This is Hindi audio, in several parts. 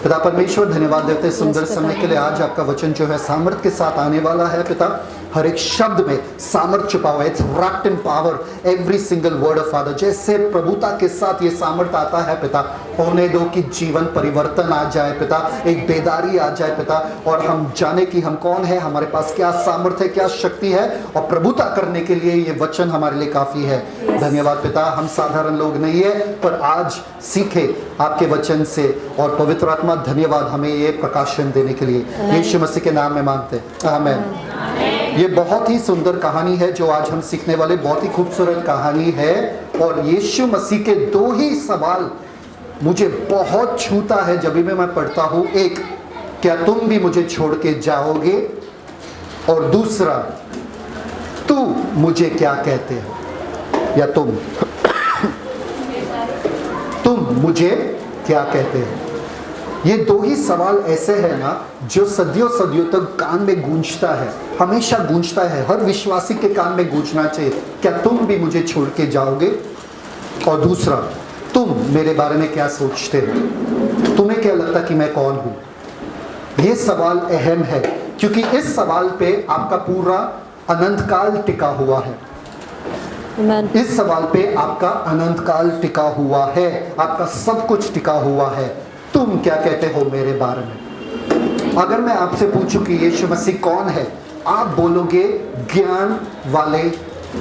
पिता परमेश्वर धन्यवाद देते हैं सुंदर समय के लिए। आज आपका वचन जो है सामर्थ के साथ आने वाला है पिता। हर एक शब्द में सामर्थ छुपा हुआ है। It's wrapped in power, every single word of father. जैसे प्रभुता के साथ ये सामर्थ आता है पिता, होने दो कि जीवन परिवर्तन आ जाए पिता, एक बेदारी आ जाए पिता, और हम जाने कि हम कौन है, हमारे पास क्या सामर्थ है, क्या शक्ति है, और प्रभुता करने के लिए ये वचन हमारे लिए काफी है। धन्यवाद पिता। हम साधारण लोग नहीं है, पर आज सीखे आपके वचन से, और पवित्र आत्मा धन्यवाद हमें ये प्रकाशन देने के लिए। यीशु मसीह के नाम में मांगते हैं, आमीन। ये बहुत ही सुंदर कहानी है जो आज हम सीखने वाले, बहुत ही खूबसूरत कहानी है। और यीशु मसीह के दो ही सवाल मुझे बहुत छूता है जब भी मैं पढ़ता हूँ। एक, क्या तुम भी मुझे छोड़ के जाओगे, और दूसरा, तू मुझे क्या कहते हो, या तुम मुझे क्या कहते हो। ये दो ही सवाल ऐसे हैं ना जो सदियों सदियों तक कान में गूंजता है, हमेशा गूंजता है, हर विश्वासी के कान में गूंजना चाहिए। क्या तुम भी मुझे छोड़ के जाओगे, और दूसरा, तुम मेरे बारे में क्या सोचते हो, तुम्हें क्या लगता कि मैं कौन हूं। ये सवाल अहम है क्योंकि इस सवाल पे आपका पूरा अनंत काल टिका हुआ है। इस सवाल पे आपका अनंत काल टिका हुआ है, आपका सब कुछ टिका हुआ है। तुम क्या कहते हो मेरे बारे में। अगर मैं आपसे पूछूं कि यीशु मसीह कौन है, आप बोलोगे ज्ञान वाले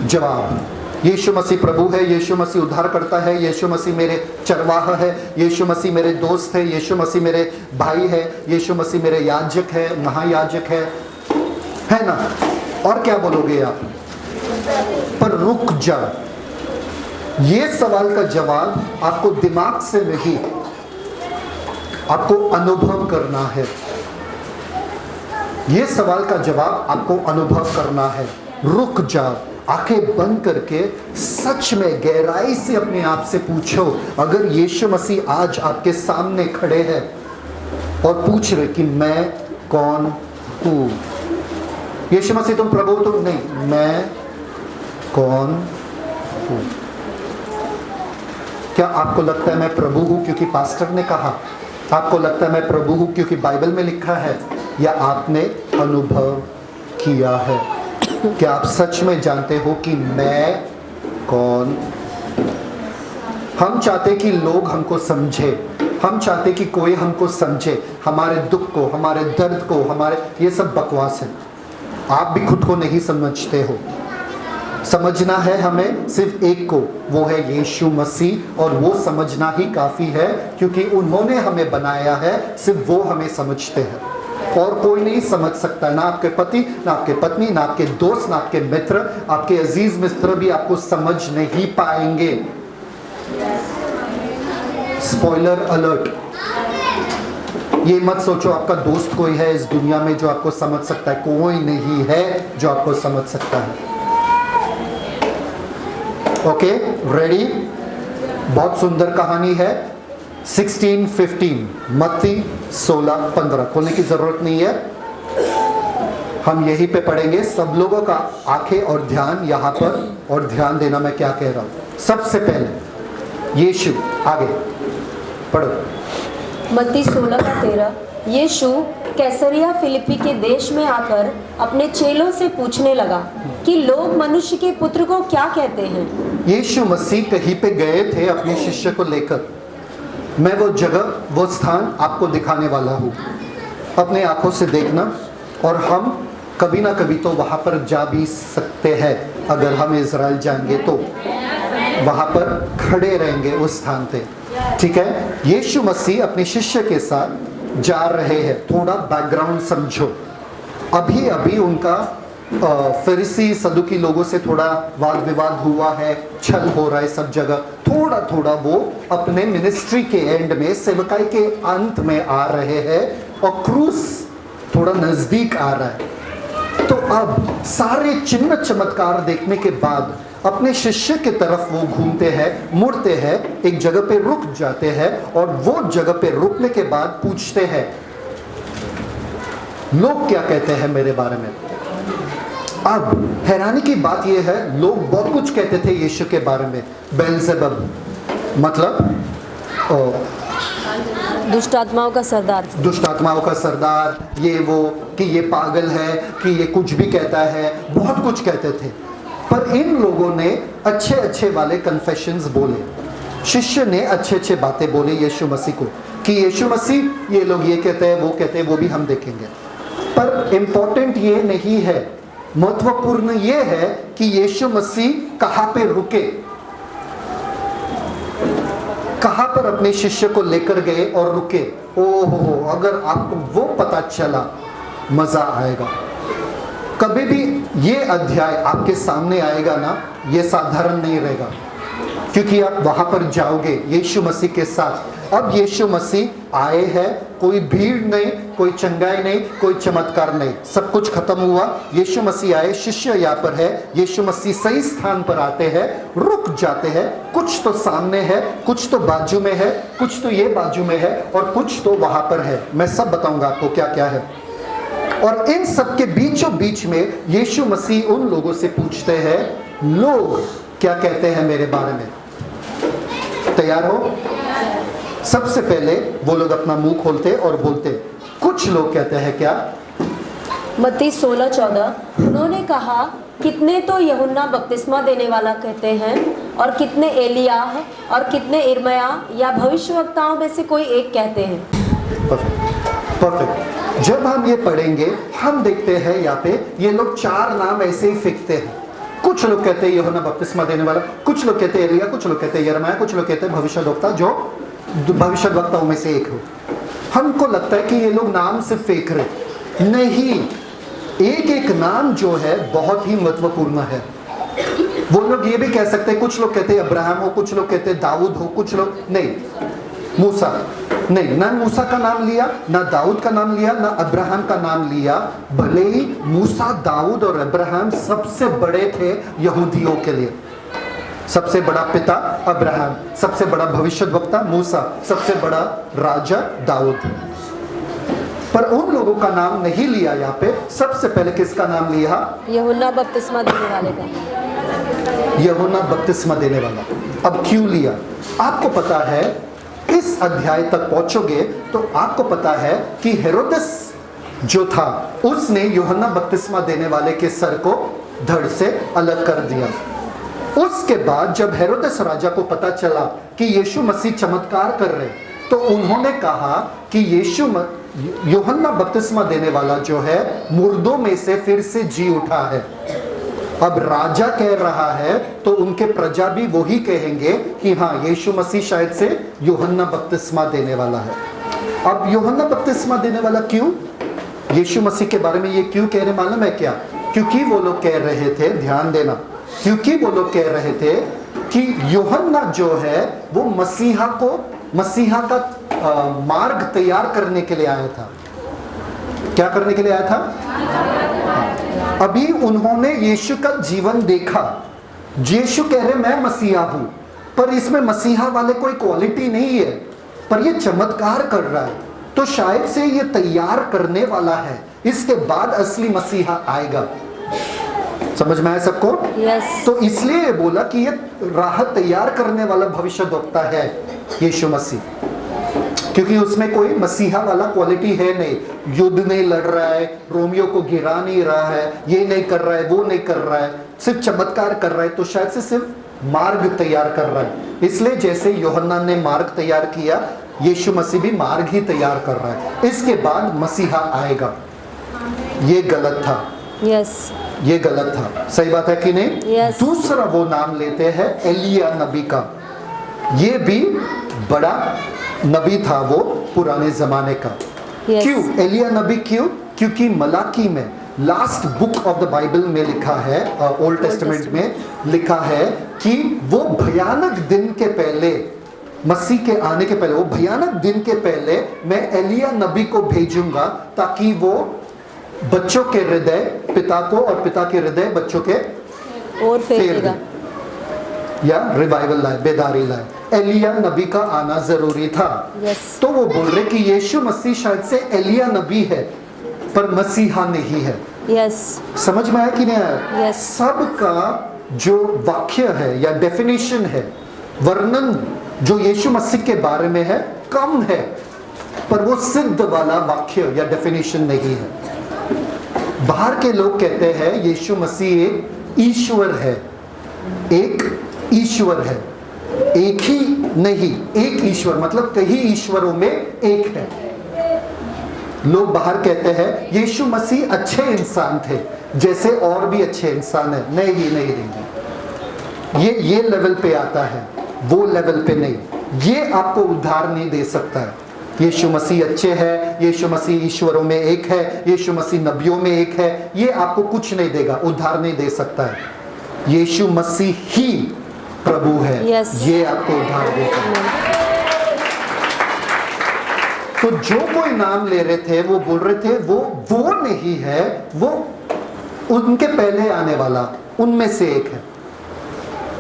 जवाब। यीशु मसीह प्रभु है, यीशु मसीह उद्धार करता है, यीशु मसीह मेरे चरवाहा है, यीशु मसीह मेरे दोस्त है, यीशु मसीह मेरे भाई है, यीशु मसीह मेरे याजक है, महायाजक है ना। और क्या बोलोगे आप। पर रुक जा, ये सवाल का जवाब आपको दिमाग से नहीं, आपको अनुभव करना है। ये सवाल का जवाब आपको अनुभव करना है। रुक जाओ, आंखें बंद करके सच में गहराई से अपने आप से पूछो। अगर यीशु मसीह आज आपके सामने खड़े हैं और पूछ रहे कि मैं कौन हूं, यीशु मसीह तुम प्रभु तुम नहीं, मैं कौन हूं। क्या आपको लगता है मैं प्रभु हूं क्योंकि पास्टर ने कहा, आपको लगता है मैं प्रभु हूं क्योंकि बाइबल में लिखा है, या आपने अनुभव किया है। क्या आप सच में जानते हो कि मैं कौन। हम चाहते कि लोग हमको समझे, हम चाहते कि कोई हमको समझे, हमारे दुख को, हमारे दर्द को, हमारे, ये सब बकवास है। आप भी खुद को नहीं समझते हो। समझना है हमें सिर्फ एक को, वो है यीशु मसीह, और वो समझना ही काफ़ी है क्योंकि उन्होंने हमें बनाया है, सिर्फ वो हमें समझते हैं और कोई नहीं समझ सकता। ना आपके पति, ना आपके पत्नी, ना आपके दोस्त, ना आपके मित्र, आपके अजीज मित्र भी आपको समझ नहीं पाएंगे। स्पॉइलर अलर्ट, ये मत सोचो आपका दोस्त कोई है इस दुनिया में जो आपको समझ सकता है। कोई नहीं है जो आपको समझ सकता है। Okay, ready. बहुत सुंदर कहानी है। 16:15, मत्ती 16:15, खोलने की जरूरत नहीं है, हम यहीं पे पढ़ेंगे। सब लोगों का आंखें और ध्यान यहाँ पर, और ध्यान देना मैं क्या कह रहा हूँ। सबसे पहले यीशु, आगे पढ़ो। मत्ती 16:13। यीशु कैसरिया फिलिप्पी के देश में आकर अपने चेलों से पूछने लगा कि लोग मनुष्य के पुत्र को क्या कहते हैं। यीशु मसीह कहीं पे गए थे अपने शिष्य को लेकर। मैं वो जगह, वो स्थान आपको दिखाने वाला हूँ, अपने आंखों से देखना। और हम कभी ना कभी तो वहाँ पर जा भी सकते हैं। अगर हम इज़राइल जाएंगे तो वहाँ पर खड़े रहेंगे उस स्थान पे, ठीक है। यीशु मसीह अपने शिष्य के साथ जा रहे हैं। थोड़ा बैकग्राउंड समझो। अभी अभी उनका फरीसी सदुकी लोगों से थोड़ा वाद विवाद हुआ है, छल हो रहा है सब जगह। थोड़ा थोड़ा वो अपने मिनिस्ट्री के एंड में, सेवकाई के अंत में आ रहे हैं, और क्रूस थोड़ा नजदीक आ रहा है। तो अब सारे चिन्ह चमत्कार देखने के बाद अपने शिष्य की तरफ वो घूमते हैं, मुड़ते हैं, एक जगह पे रुक जाते हैं, और वो जगह पे रुकने के बाद पूछते हैं, लोग क्या कहते हैं मेरे बारे में। अब हैरानी की बात यह है, लोग बहुत कुछ कहते थे यीशु के बारे में। बेल्ज़ेबब मतलब दुष्ट आत्माओं का सरदार। दुष्ट आत्माओं का सरदार, ये वो, कि ये पागल है, कि ये कुछ भी कहता है, बहुत कुछ कहते थे। पर इन लोगों ने अच्छे अच्छे वाले कन्फेशंस बोले, शिष्य ने अच्छे अच्छे बातें बोले यीशु मसीह को, कि यीशु मसीह ये लोग ये कहते हैं, वो भी हम देखेंगे। पर इम्पोर्टेंट ये नहीं है, महत्वपूर्ण ये है कि यीशु मसीह कहाँ पे रुके, कहाँ पर अपने शिष्य को लेकर गए और रुके। ओहो, अगर आपको वो पता चला मजा आएगा। कभी भी ये अध्याय आपके सामने आएगा ना, ये साधारण नहीं रहेगा, क्योंकि आप वहां पर जाओगे यीशु मसीह के साथ। अब यीशु मसीह आए हैं, कोई भीड़ नहीं, कोई चंगाई नहीं, कोई चमत्कार नहीं, सब कुछ खत्म हुआ। यीशु मसीह आए, शिष्य यहाँ पर है, यीशु मसीह सही स्थान पर आते हैं, रुक जाते हैं। कुछ तो सामने है, कुछ तो बाजू में है, कुछ तो ये बाजू में है, और कुछ तो वहां पर है। मैं सब बताऊंगा आपको क्या क्या है। और इन सब के बीचों बीच में यीशु मसीह उन लोगों से पूछते हैं, लोग क्या कहते हैं मेरे बारे में? तैयार हो? सबसे पहले वो लोग अपना मुंह खोलते और बोलते। कुछ लोग कहते हैं क्या? मत्ती 16:14, उन्होंने कहा, कितने तो यूहन्ना बपतिस्मा देने वाला कहते हैं, और कितने एलियाह, और कितने इर्मया या भविष्यवक्ताओं में से कोई एक कहते हैं। परफेक्ट। जब हम ये पढ़ेंगे, हम देखते हैं यहाँ पे ये लोग 4 नाम ऐसे ही फेंकते हैं। कुछ लोग कहते हैं यूहन्ना बपतिस्मा देने वाला, कुछ लोग कहते हैं एलिया, कुछ लोग कहते हैं यिर्मयाह, कुछ लोग कहते हैं भविष्यद्वक्ता, जो भविष्यद्वक्ताओं में से एक हो। हमको लगता है कि ये लोग नाम से फेंक रहे, नहीं, एक एक नाम जो है बहुत ही महत्वपूर्ण है। वो लोग ये भी कह सकते हैं, कुछ लोग कहते हैं अब्राहम हो, कुछ लोग कहते हैं दाऊद हो, कुछ लोग नहीं, मूसा नहीं, ना मूसा का नाम लिया, ना दाऊद का नाम लिया, ना अब्राहम का नाम लिया। भले ही मूसा, दाऊद और अब्राहम सबसे बड़े थे यहूदियों के लिए। सबसे बड़ा पिता अब्राहम, सबसे बड़ा भविष्यद्वक्ता मूसा, सबसे बड़ा राजा दाऊद। पर उन लोगों का नाम नहीं लिया यहाँ पे। सबसे पहले किसका नाम लिया? यूहन्ना बपतिस्मा देने वाले का। यूहन्ना बपतिस्मा देने वाला। अब क्यों लिया? आपको पता है, इस अध्याय तक पहुंचोगे तो आपको पता है कि हेरोदेस जो था, उसने यूहन्ना बपतिस्मा देने वाले के सर को धड़ से अलग कर दिया। उसके बाद जब हेरोदेस राजा को पता चला कि यीशु मसीह चमत्कार कर रहे, तो उन्होंने कहा कि यूहन्ना बपतिस्मा देने वाला जो है, मुर्दों में से फिर से जी उठा है। अब राजा कह रहा है तो उनके प्रजा भी वही कहेंगे कि हाँ, यीशु मसीह शायद से यूहन्ना बपतिस्मा देने वाला है। अब यूहन्ना बपतिस्मा देने वाला क्यों? यीशु मसीह के बारे में ये क्यों कह रहे मालूम है क्या? क्योंकि वो लोग कह रहे थे, ध्यान देना, क्योंकि वो लोग कह रहे थे कि यूहन्ना जो है वो मसीहा का मार्ग तैयार करने के लिए आया था। क्या करने के लिए आया था? अभी उन्होंने यीशु का जीवन देखा। यीशु कह रहे मैं मसीहा हूं, पर इसमें मसीहा वाले कोई क्वालिटी नहीं है, पर ये चमत्कार कर रहा है, तो शायद से ये तैयार करने वाला है, इसके बाद असली मसीहा आएगा। समझ में आया सबको? yes. तो इसलिए बोला कि ये राह तैयार करने वाला भविष्यद्वक्ता है यीशु मसीह, क्योंकि उसमें कोई मसीहा वाला क्वालिटी है नहीं। युद्ध नहीं लड़ रहा है, रोमियो को गिरा नहीं रहा है, ये नहीं कर रहा है, वो नहीं कर रहा है, सिर्फ चमत्कार कर रहा है, तो शायद से सिर्फ मार्ग तैयार कर रहा है। इसलिए जैसे यूहन्ना ने मार्ग तैयार किया, यीशु मसीह भी मार्ग ही तैयार कर रहा है, इसके बाद मसीहा आएगा। ये गलत था। यस, ये गलत था। सही बात है कि नहीं? yes. दूसरा वो नाम लेते हैं एलिया नबी का। ये भी बड़ा नबी था वो पुराने जमाने का। yes. क्यों एलिया नबी? क्यों? क्योंकि मलाकी में, last book of the Bible में लिखा है, ओल्ड टेस्टामेंट में लिखा है कि वो भयानक दिन के पहले, मसीह के आने के पहले, वो भयानक दिन के पहले मैं एलिया नबी को भेजूंगा, ताकि वो बच्चों के हृदय पिता को और पिता के हृदय बच्चों के और फेंकेगा, या रिवाइवल लाए, बेदारी लाए। एलिया नबी का आना जरूरी था। yes. तो वो बोल रहे कि यीशु मसीह शायद से एलिया नबी है, पर मसीहा नहीं है। yes. समझ में आया कि नहीं आया? yes. सबका जो वाक्य है या डेफिनेशन है, वर्णन जो यीशु मसीह के बारे में है, कम है। पर वो सिद्ध वाला वाक्य या डेफिनेशन नहीं है। बाहर के लोग कहते हैं यीशु मसीह एक ईश्वर है, एक ईश्वर है, एक ही नहीं, एक ईश्वर मतलब कई ईश्वरों में एक है। लोग बाहर कहते हैं यीशु मसीह अच्छे इंसान थे जैसे और भी अच्छे इंसान है। नहीं, ये लेवल पे आता है, वो लेवल पे नहीं। ये आपको उद्धार नहीं दे सकता है। यीशु मसीह अच्छे है, यीशु मसीह ईश्वरों में एक है, यीशु मसीह नबियों में एक है, ये आपको कुछ नहीं देगा, उद्धार नहीं दे सकता है। यीशु मसीह ही प्रभु है, ये आपको उद्धार दे सकता है। तो जो कोई नाम ले रहे थे वो बोल रहे थे वो नहीं है, वो उनके पहले आने वाला उनमें से एक है।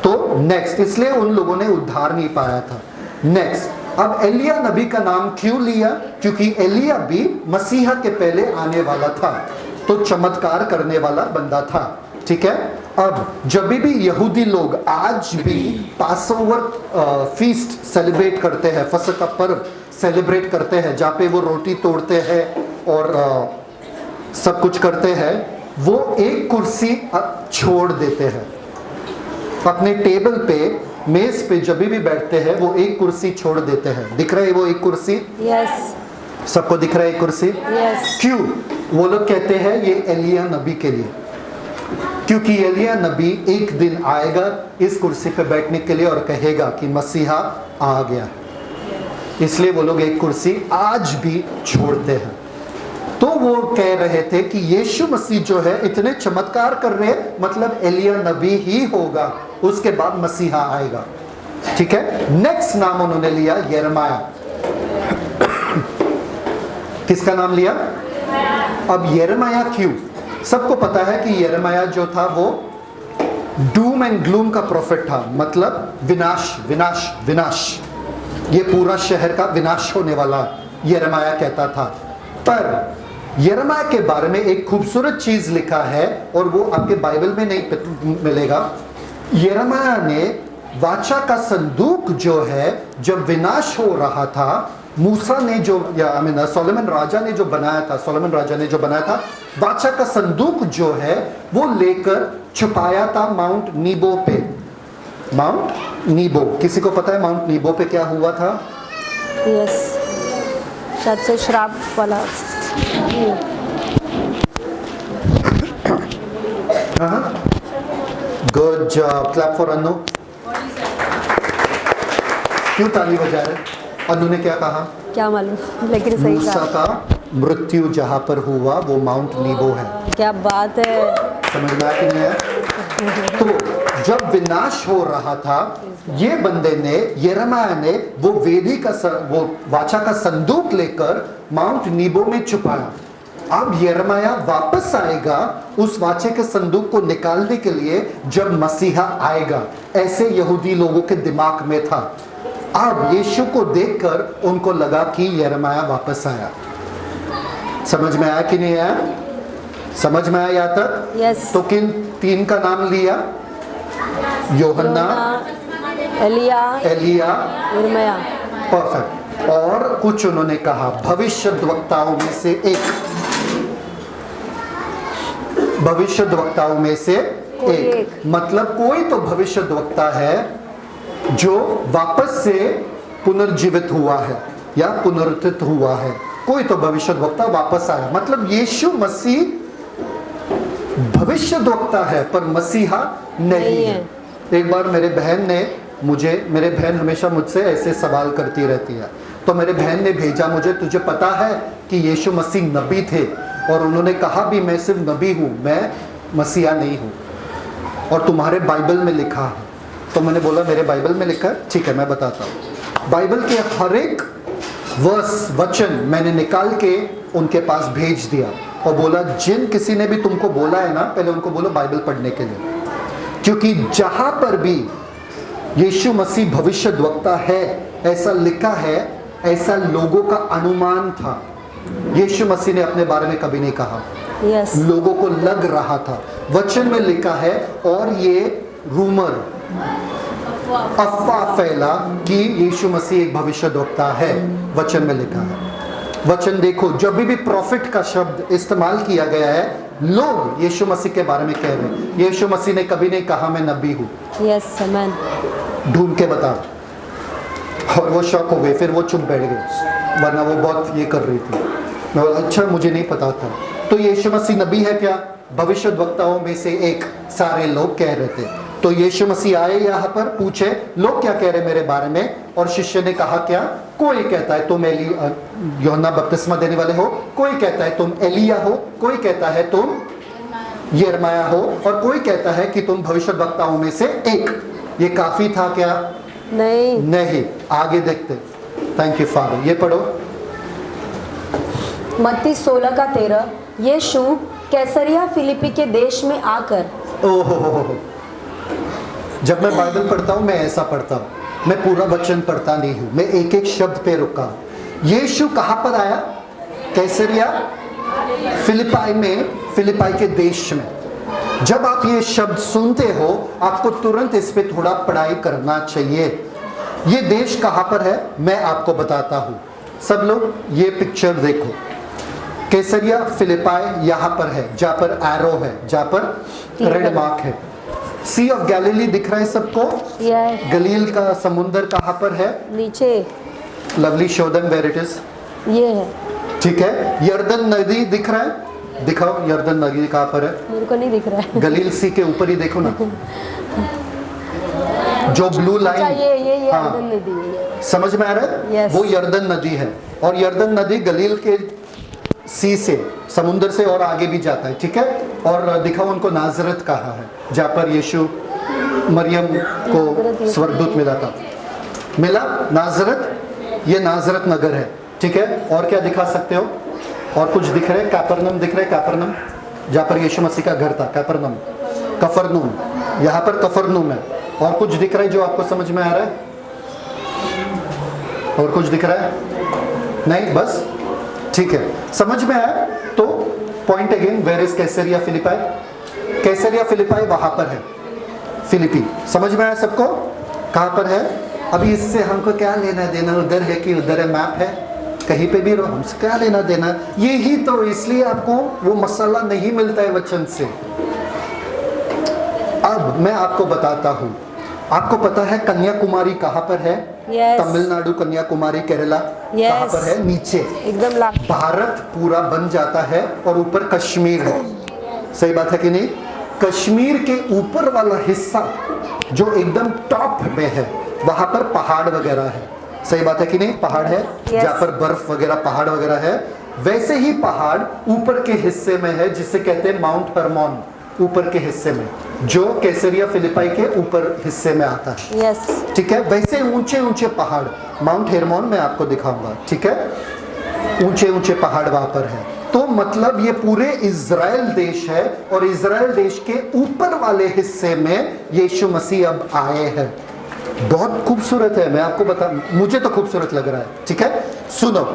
तो नेक्स्ट, इसलिए उन लोगों ने उद्धार नहीं पाया था। नेक्स्ट, अब एलिया नबी का नाम क्यों लिया? क्योंकि एलिया भी मसीहा के पहले आने वाला था, तो चमत्कार करने वाला बंदा था। ठीक है। अब जब भी यहूदी लोग आज भी पासओवर फीस्ट सेलिब्रेट करते हैं, फसह का पर्व सेलिब्रेट करते हैं, जहाँ पे वो रोटी तोड़ते हैं और सब कुछ करते हैं, वो एक कुर्सी छोड़ देते हैं अपने टेबल पे, मेज पे जब भी बैठते हैं वो एक कुर्सी छोड़ देते हैं। दिख रहा है वो एक कुर्सी? यस। सबको दिख रहा है एक कुर्सी? यस। क्यों? वो लोग कहते हैं ये एलिया नबी के लिए, क्योंकि एलिया नबी एक दिन आएगा इस कुर्सी पे बैठने के लिए और कहेगा कि मसीहा आ गया, इसलिए वो लोग एक कुर्सी आज भी छोड़ते हैं। तो वो कह रहे थे कि यीशु मसीह जो है इतने चमत्कार कर रहे हैं, मतलब एलिया नबी ही होगा, उसके बाद मसीहा आएगा। ठीक है। नेक्स्ट नाम उन्होंने लिया यिर्मयाह। किसका नाम लिया? अब यिर्मयाह क्यों? सबको पता है कि यिर्मयाह जो था वो डूम एंड ग्लूम का प्रोफेट था, मतलब विनाश विनाश विनाश, ये पूरा शहर का विनाश होने वाला यिर्मयाह कहता था। पर यिर्मयाह के बारे में एक खूबसूरत चीज लिखा है और वो आपके बाइबल में नहीं मिलेगा। यिर्मयाह ने वाचा का संदूक जो है, जब विनाश हो रहा था, मूसा ने जो या सोलोमन राजा ने जो बनाया था, वाचा का संदूक जो है वो लेकर छुपाया था माउंट नीबो पे। माउंट नीबो, किसी को पता है माउंट नीबो पे क्या हुआ था? यस, शायद से श्राप वाला। गुड जॉब, क्लैप फॉर अनु। क्यों ताली बजा रहे? अनु ने क्या कहा? क्या मालूम, लेकिन सही मूसा कहा। का मृत्यु जहां पर हुआ वो माउंट नीबो है। क्या बात है, समझ में आया कि नहीं आया? तो जब विनाश हो रहा था, ये बंदे ने, यिर्मयाह ने वो वेदी का वो वाचा का संदूक लेकर माउंट नीबो में छुपाया। अब यिर्मयाह वापस आएगा उस वाचे के संदूक को निकालने के लिए जब मसीहा आएगा, ऐसे यहूदी लोगों के दिमाग में था। अब यीशु को देखकर उनको लगा कि यिर्मयाह वापस आया। समझ में आया कि नहीं आया? समझ में आया यहाँ तक? यस। तो किन तीन का नाम लिया? यूहन्ना, एलिया, यिर्मयाह। परफेक्ट। और कुछ उन्होंने कहा भविष्यद्वक्ताओं में से एक, भविष्यद्वक्ताओं में से एक, मतलब कोई तो भविष्यद्वक्ता है जो वापस से पुनर्जीवित हुआ है या पुनरुत्थित हुआ है। कोई तो भविष्यद्वक्ता वापस आया, मतलब यीशु मसीह भविष्यद्वक्ता है पर मसीहा नहीं है। एक बार मेरे बहन हमेशा मुझसे ऐसे सवाल करती रहती है, तो मेरे बहन ने भेजा मुझे, तुझे पता है कि यीशु मसीह नबी थे? और उन्होंने कहा भी मैं सिर्फ नबी हूँ, मैं मसीहा नहीं हूँ, और तुम्हारे बाइबल में लिखा है। तो मैंने बोला मेरे बाइबल में लिखा है? ठीक है मैं बताता हूँ। बाइबल के हर एक वचन मैंने निकाल के उनके पास भेज दिया और बोला जिन किसी ने भी तुमको बोला है ना, पहले उनको बोलो बाइबल पढ़ने के लिए, क्योंकि जहां पर भी यीशु मसीह भविष्यद्वक्ता है ऐसा लिखा है, ऐसा लोगों का अनुमान था। यीशु मसीह ने अपने बारे में कभी नहीं कहा। यस। लोगों को लग रहा था, वचन में लिखा है, और ये रूमर, अफवाह फैला कि यीशु मसीह एक भविष्यद्वक्ता है, वचन में लिखा है। वचन देखो, जब भी प्रॉफिट का शब्द इस्तेमाल किया गया है, लोग यीशु मसीह के बारे में कह रहे हैं। यीशु मसीह ने कभी नहीं कहा मैं नबी हूं। Yes amen. ढूंढ के बताओ। और वो शॉक हो गए, फिर वो चुप बैठ गए, वरना वो बहुत ये कर रही थी। मैं बोला अच्छा मुझे नहीं पता था। तो यीशु मसीह नबी है क्या? भविष्यद्वक्ताओं में से एक सारे लोग कह रहे थे। तो यीशु मसीह आए यहाँ पर, पूछे लोग क्या कह रहे मेरे बारे में, और शिष्य ने कहा क्या? कोई कहता है तुम यूहन्ना बपतिस्मा देने वाले हो, कोई कहता है तुम एलिया हो, कोई कहता है तुम यिर्मयाह हो, और कोई कहता है कि तुम भविष्यद्वक्ताओं में से एक। ये काफी था क्या? नहीं। आगे देखते। Thank you father. ये पढ़ो मत्ती 16:13। यीशु कैसरिया फिलिपी के देश में आकर। ओहो, जब मैं बाइबल पढ़ता हूँ मैं ऐसा पढ़ता हूँ, मैं पूरा वचन पढ़ता नहीं हूँ, मैं एक एक शब्द पे रुका। यीशु कहाँ पर आया? कैसरिया फिलिपाई में, फिलिपाई के देश में। जब आप ये शब्द सुनते हो आपको तुरंत इस पे थोड़ा पढ़ाई करना चाहिए। ये देश कहाँ पर है मैं आपको बताता हूँ। सब लोग ये पिक्चर देखो, कैसरिया फिलिपाई यहाँ पर है, जहाँ पर एरो है, जहाँ पर रेड मार्क है। सी ऑफ गैलिली दिख रहा है सबको? गलील का समुंदर कहाँ पर है? नीचे। Lovely show them where it is. ये है, ठीक है। यर्दन नदी दिख रहा है? दिखाओ यर्दन नदी कहाँ पर है? मेरे को नहीं दिख रहा है। गलील सी के ऊपर ही देखो ना, जो ब्लू लाइन। ये यर्दन नदी है। समझ में आ रहा है? Yes. वो यर्दन नदी है, और यर्दन नदी गलील के सी से, समुंदर से और आगे भी जाता है। ठीक है। और दिखाओ उनको नाजरत कहा है, जहाँ पर यीशु मरियम को स्वर्गदूत मिला था। मिला नाजरत, ये नाजरत नगर है। ठीक है। और क्या दिखा सकते हो? और कुछ दिख रहे? कैपरनम दिख रहे? कैपरनम, जहाँ पर यीशु मसीह का घर था। कैपरनम, कफरनूम, यहाँ पर कफरनूम है। और कुछ दिख रहा है जो आपको समझ में आ रहा है? और कुछ दिख रहा है? नहीं, बस ठीक है। समझ में आया? तो पॉइंट अगेन, वेयर इज कैसरिया फिलिपाई? कैसरिया फिलिपाई वहां पर है, फिलिपी। समझ में आया सबको? कहां पर है? अभी इससे हमको क्या लेना देना, उधर है कि उधर है, मैप है, कहीं पे भी रहो, हमसे क्या लेना देना। यही तो इसलिए आपको वो मसाला नहीं मिलता है वचन से। अब मैं आपको बताता हूं। आपको पता है कन्याकुमारी कहां पर है? Yes. तमिलनाडु, कन्याकुमारी, केरला। Yes. कहां पर है? नीचे एकदम लास्ट। भारत पूरा बन जाता है और ऊपर कश्मीर है। सही बात है कि नहीं? कश्मीर के ऊपर वाला हिस्सा जो एकदम टॉप में है, वहां पर पहाड़ वगैरह है। सही बात है कि नहीं? पहाड़ है। Yes. जहाँ पर बर्फ वगैरह, पहाड़ वगैरह है। वैसे ही पहाड़ ऊपर के हिस्से में है, जिसे कहते हैं माउंट हरमोन, ऊपर के हिस्से में, जो कैसरिया फिलिपाई के ऊपर हिस्से में आता है। यस। ठीक है। वैसे ऊंचे ऊंचे पहाड़, माउंट हेरमोन में आपको दिखाऊंगा। ठीक है। ऊंचे ऊंचे पहाड़ वहां पर है। तो मतलब ये पूरे इजराइल देश है, और इजराइल देश के ऊपर वाले हिस्से में यीशु मसीह अब आए हैं। बहुत खूबसूरत है, मैं आपको बता, मुझे तो खूबसूरत लग रहा है। ठीक है। सुनो,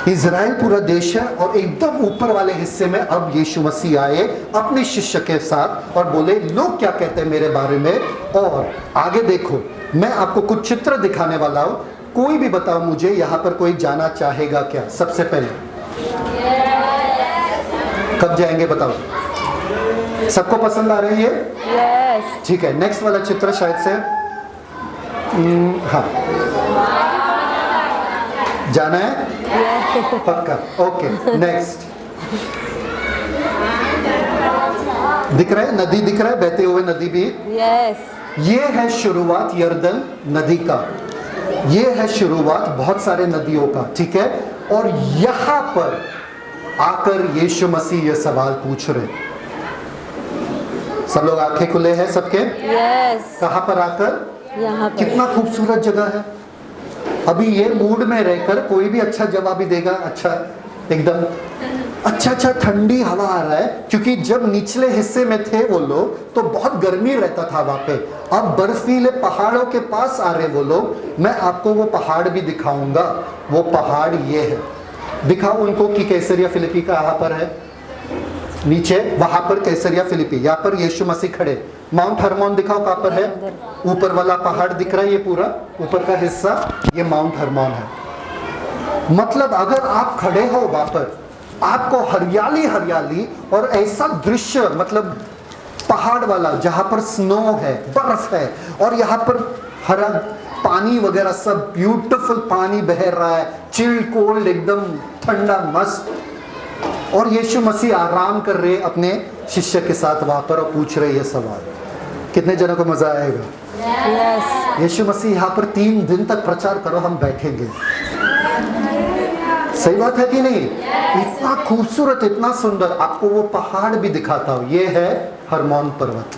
इजराइल पूरा देश है, और एकदम ऊपर वाले हिस्से में अब यीशु मसीह आए अपने शिष्य के साथ, और बोले लोग क्या कहते हैं मेरे बारे में। और आगे देखो, मैं आपको कुछ चित्र दिखाने वाला हूं। कोई भी बताओ मुझे, यहां पर कोई जाना चाहेगा क्या? सबसे पहले कब जाएंगे बताओ? सबको पसंद आ रही है? यस। ठीक है। नेक्स्ट वाला चित्र शायद से हाँ, जाना है पक्का? ओके। नेक्स्ट दिख रहा है? नदी दिख रहा है, बहते हुए नदी भी। यस। ये है शुरुआत यर्दन नदी का, ये है शुरुआत बहुत सारे नदियों का। ठीक है। और यहां पर आकर यीशु मसीह ये सवाल पूछ रहे। सब लोग आंखें खुले हैं सबके? यस। कहां पर आकर? यहाँ पर। कितना खूबसूरत जगह है। अभी ये मूड में रहकर कोई भी अच्छा जवाब ही देगा। अच्छा, एकदम अच्छा ठंडी हवा आ रहा है, क्योंकि जब निचले हिस्से में थे वो लोग तो बहुत गर्मी रहता था वहां पे। अब बर्फीले पहाड़ों के पास आ रहे वो लोग। मैं आपको वो पहाड़ भी दिखाऊंगा। वो पहाड़ ये है, दिखाओ उनको कि कैसरिया फिलिपी का यहाँ पर है नीचे, वहां पर कैसरिया फिलिपी, यहाँ पर यीशु मसीह खड़े। माउंट हरमोन दिखाओ कहाँ पर है? ऊपर वाला पहाड़ दिख रहा है, ये पूरा ऊपर का हिस्सा, ये माउंट हरमोन है। मतलब अगर आप खड़े हो वहां पर, आपको हरियाली हरियाली और ऐसा दृश्य, मतलब पहाड़ वाला जहां पर स्नो है, बर्फ है, और यहाँ पर हरा पानी वगैरह सब ब्यूटीफुल पानी बह रहा है, चिल कोल्ड, एकदम ठंडा मस्त, और यीशु मसीह आराम कर रहे अपने शिष्य के साथ वहां पर और पूछ रहे ये सवाल। कितने जनों को मजा आएगा? यस। यीशु मसीह यहाँ पर 3 दिन तक प्रचार करो, हम बैठेंगे। सही बात है कि नहीं? इतना खूबसूरत, इतना सुंदर। आपको वो पहाड़ भी दिखाता हूं, ये है हरमोन पर्वत।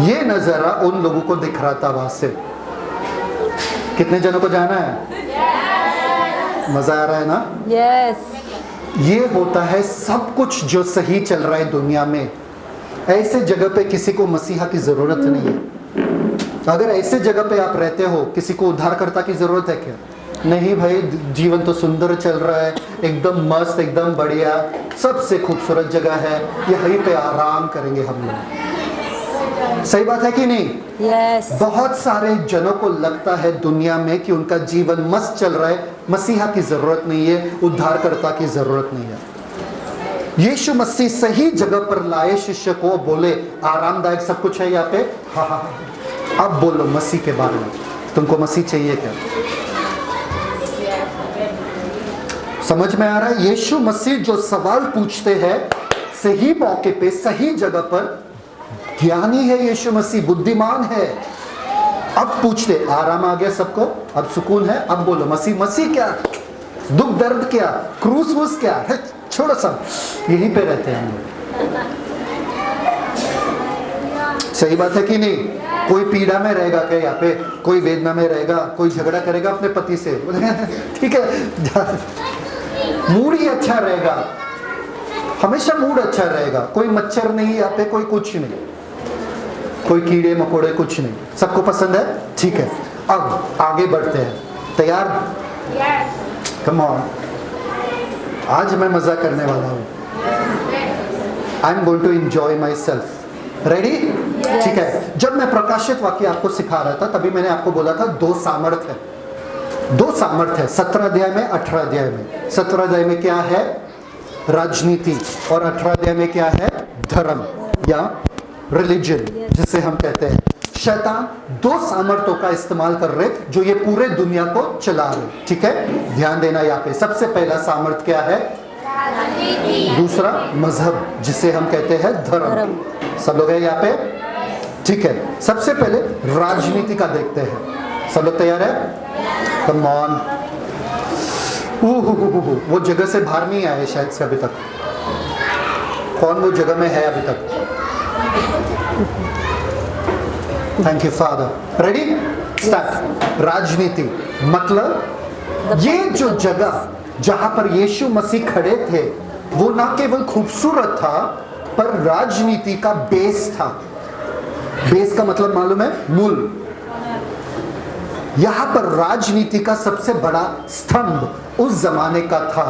ये नजारा उन लोगों को दिख रहा था वहां से। कितने जनों को जाना है? मजा आ रहा है ना? यस। ये होता है सब कुछ जो सही चल रहा है दुनिया में। ऐसे जगह पे किसी को मसीहा की जरूरत नहीं है। अगर ऐसे जगह पे आप रहते हो, किसी को उद्धारकर्ता की जरूरत है क्या? नहीं भाई, जीवन तो सुंदर चल रहा है, एकदम मस्त, एकदम बढ़िया, सबसे खूबसूरत जगह है, यहीं पे आराम करेंगे हम लोग। सही बात है कि नहीं? यस। बहुत सारे जनों को लगता है दुनिया में कि उनका जीवन मस्त चल रहा है, मसीहा की जरूरत नहीं है, उद्धारकर्ता की जरूरत नहीं है। यीशु मसीह सही जगह पर लाए शिष्य को, बोले आरामदायक सब कुछ है यहाँ पे, हाँ हाँ हाँ, अब बोलो मसीह के बारे में, तुमको मसीह चाहिए क्या? समझ में आ रहा है? यीशु मसीह जो सवाल पूछते हैं सही मौके पे, सही जगह पर, ज्ञानी है यीशु मसीह, बुद्धिमान है। अब पूछते, आराम आ गया सबको, अब सुकून है, अब बोलो मसीह। मसीह क्या? दुख दर्द क्या? क्रूस वूस क्या है? छोड़ो सब, यहीं पे रहते हैं हम लोग। सही बात है कि नहीं? कोई पीड़ा में रहेगा क्या यहाँ पे? कोई वेदना में रहेगा? कोई झगड़ा करेगा अपने पति से? ठीक है, मूड ही अच्छा रहेगा, हमेशा मूड अच्छा रहेगा। कोई मच्छर नहीं यहाँ पे, कोई कुछ नहीं, कोई कीड़े मकोड़े कुछ नहीं, सबको पसंद है। ठीक है, अब आगे बढ़ते हैं। तैयार? कम ऑन, आज मैं मजा करने वाला हूँ। I am going to enjoy myself. Ready? ठीक है। जब मैं प्रकाशित वाक्य आपको सिखा रहा था, तभी मैंने आपको बोला था 2 सामर्थ है, 2 सामर्थ है 17 अध्याय में, 18 अध्याय में। 17 अध्याय में क्या है? राजनीति, और 18 अध्याय में क्या है? धर्म या रिलीजन, जिसे हम कहते हैं। शैतान 2 सामर्थ्यों का इस्तेमाल कर रहे जो ये पूरे दुनिया को चला रहे। ठीक है, ध्यान देना यहाँ पे। सबसे पहला सामर्थ्य क्या है? दूसरा मजहब, जिसे हम कहते हैं धर्म। सब लोग हैं यहाँ पे? ठीक है, सबसे पहले राजनीति का देखते हैं। सब लोग तैयार है? Come on. वो जगह से बाहर नहीं आए शायद से अभी तक। कौन वो जगह में है अभी तक? Thank you father. Ready? Start. राजनीति मतलब ये जो जगह जहां पर यीशु मसीह खड़े थे, वो ना केवल खूबसूरत था, पर राजनीति का बेस था। बेस का मतलब मालूम है? मूल। यहां पर राजनीति का सबसे बड़ा स्तंभ उस जमाने का था।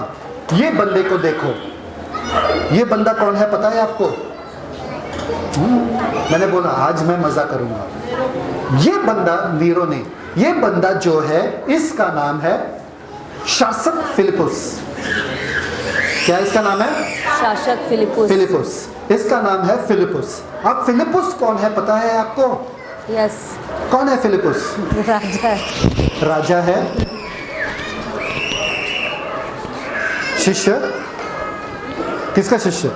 ये बंदे को देखो, ये बंदा कौन है पता है आपको? मैंने बोला आज मैं मजा करूंगा। ये बंदा नीरो ने, ये बंदा जो है, इसका नाम है शासक फिलिपुस। क्या इसका नाम है? शासक फिलिपुस। फिलिपुस, इसका नाम है फिलिपुस। अब फिलिपुस कौन है पता है आपको? यस। कौन है फिलिपुस? राजा। राजा है। शिष्य? किसका शिष्य?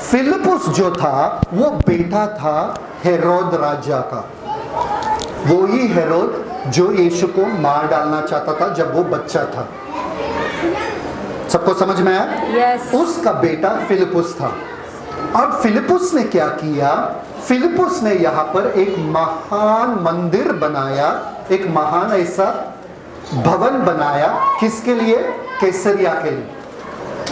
फिलिपुस जो था वो बेटा था हेरोद राजा का। वो ही हेरोद जो यीशु को मार डालना चाहता था जब वो बच्चा था। सबको समझ में आया? यस। उसका बेटा फिलिपुस था। अब फिलिपुस ने क्या किया? फिलिपुस ने यहाँ पर एक महान मंदिर बनाया, एक महान ऐसा भवन बनाया। किसके लिए? कैसरिया के लिए।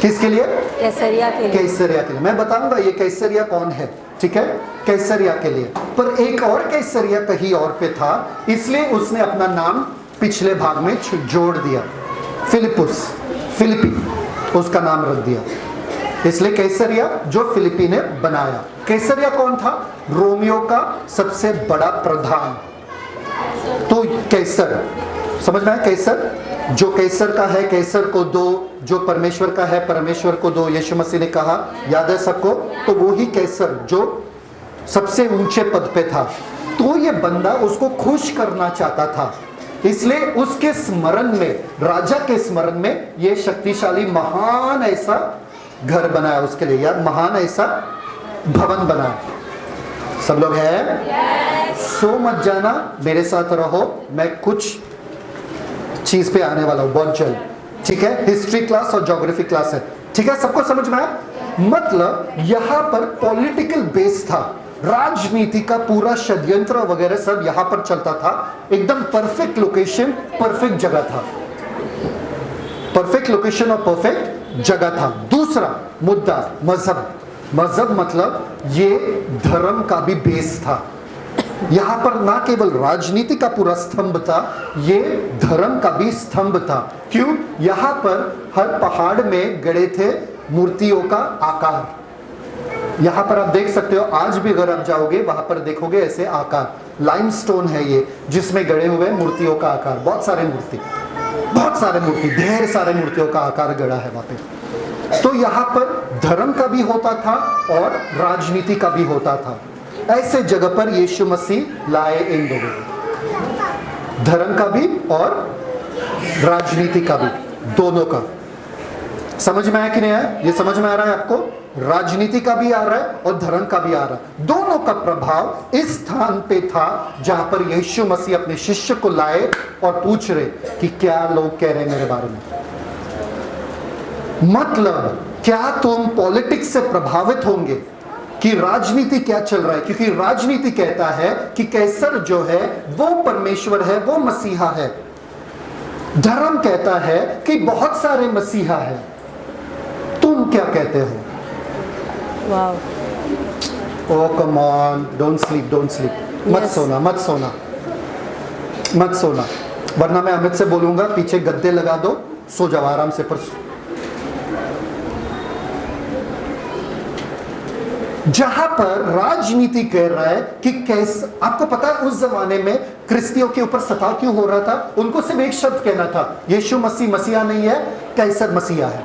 किसके लिए? कैसरिया के लिए। कैसरिया के लिए। मैं बताऊंगा ये कैसरिया कौन है, ठीक है? कैसरिया के लिए। पर एक और कैसरिया कहीं और पे था, इसलिए उसने अपना नाम पिछले भाग में जोड़ दिया, फिलिपुस, फिलिपी उसका नाम रख दिया। इसलिए कैसरिया जो फिलिपी ने बनाया। कैसरिया कौन था? रोमियो का सबसे बड़ा प्रधान। तो कैसर, समझ में आया? कैसर, जो कैसर का है कैसर को दो, जो परमेश्वर का है परमेश्वर को दो, यीशु मसीह ने कहा, याद है सबको? तो वो ही कैसर जो सबसे ऊंचे पद पे था, तो ये बंदा उसको खुश करना चाहता था, इसलिए उसके स्मरण में, राजा के स्मरण में ये शक्तिशाली महान ऐसा घर बनाया उसके लिए, यार महान ऐसा भवन बनाया। सब लोग हैं? सो मत जाना, मेरे साथ रहो, मैं कुछ चीज पे आने वाला हूं बहुत जल्द, ठीक है? हिस्ट्री क्लास और ज्योग्राफी क्लास है, ठीक है? सबको समझ में आया? मतलब यहां पर पॉलिटिकल बेस था, राजनीति का पूरा षड्यंत्र वगैरह सब यहां पर चलता था, एकदम परफेक्ट लोकेशन, परफेक्ट जगह था, परफेक्ट लोकेशन और परफेक्ट जगह था। दूसरा मुद्दा मजहब, मजहब मतलब ये धर्म का भी बेस था। यहां पर ना केवल राजनीति का पूरा स्तंभ था, ये धर्म का भी स्तंभ था। क्यों? यहां पर हर पहाड़ में गड़े थे मूर्तियों का आकार। यहां पर आप देख सकते हो, आज भी अगर आप जाओगे वहां पर देखोगे ऐसे आकार, लाइमस्टोन है ये, जिसमें गड़े हुए मूर्तियों का आकार, बहुत सारे मूर्ति, ढेर सारे मूर्तियों का आकार गड़ा है वहां पे। तो यहां पर धर्म का भी होता था और राजनीति का भी होता था। ऐसे जगह पर यीशु मसीह लाए इन दोनों को, धर्म का भी और राजनीति का भी, दोनों का। समझ में आया कि नहीं आया? ये समझ में आ रहा है आपको? राजनीति का भी आ रहा है और धर्म का भी आ रहा है। दोनों का प्रभाव इस स्थान पे था जहां पर यीशु मसीह अपने शिष्य को लाए और पूछ रहे कि क्या लोग कह रहे हैं मेरे बारे में। मतलब क्या तुम पॉलिटिक्स से प्रभावित होंगे कि राजनीति क्या चल रहा है? क्योंकि राजनीति कहता है कि कैसर जो है वो परमेश्वर है, वो मसीहा है। धर्म कहता है कि बहुत सारे मसीहा है। तुम क्या कहते हो? Oh come on, don't sleep. मत सोना, वरना मैं अमित से बोलूंगा पीछे गद्दे लगा दो, सो जाओ आराम से। पर जहां पर राजनीति कह रहा है कि कैसे, आपको पता है उस जमाने में क्रिस्तियों के ऊपर सताव क्यों हो रहा था? उनको सिर्फ एक शब्द कहना था, यीशु मसीह मसीहा नहीं है, कैसर मसीहा है,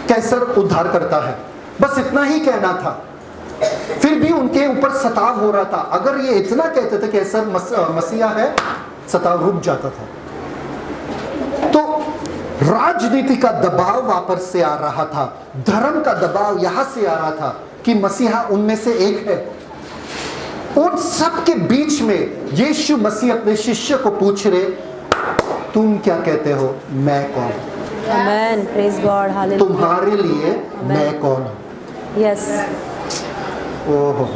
कैसर उद्धार करता है, बस इतना ही कहना था। फिर भी उनके ऊपर सताव हो रहा था। अगर ये इतना कहते थे कैसर मसीहा है, सताव रुक जाता था। तो राजनीति का दबाव वापस से आ रहा था, धर्म का दबाव यहां से आ रहा था कि मसीहा उनमें से एक है। उन सब के बीच में यीशु मसीह अपने शिष्य को पूछ रहे, तुम क्या कहते हो, मैं कौन? आमेन, प्रेज गॉड, हालेलुया। तुम्हारे लिए मैं कौन हूं? यस, ओहो,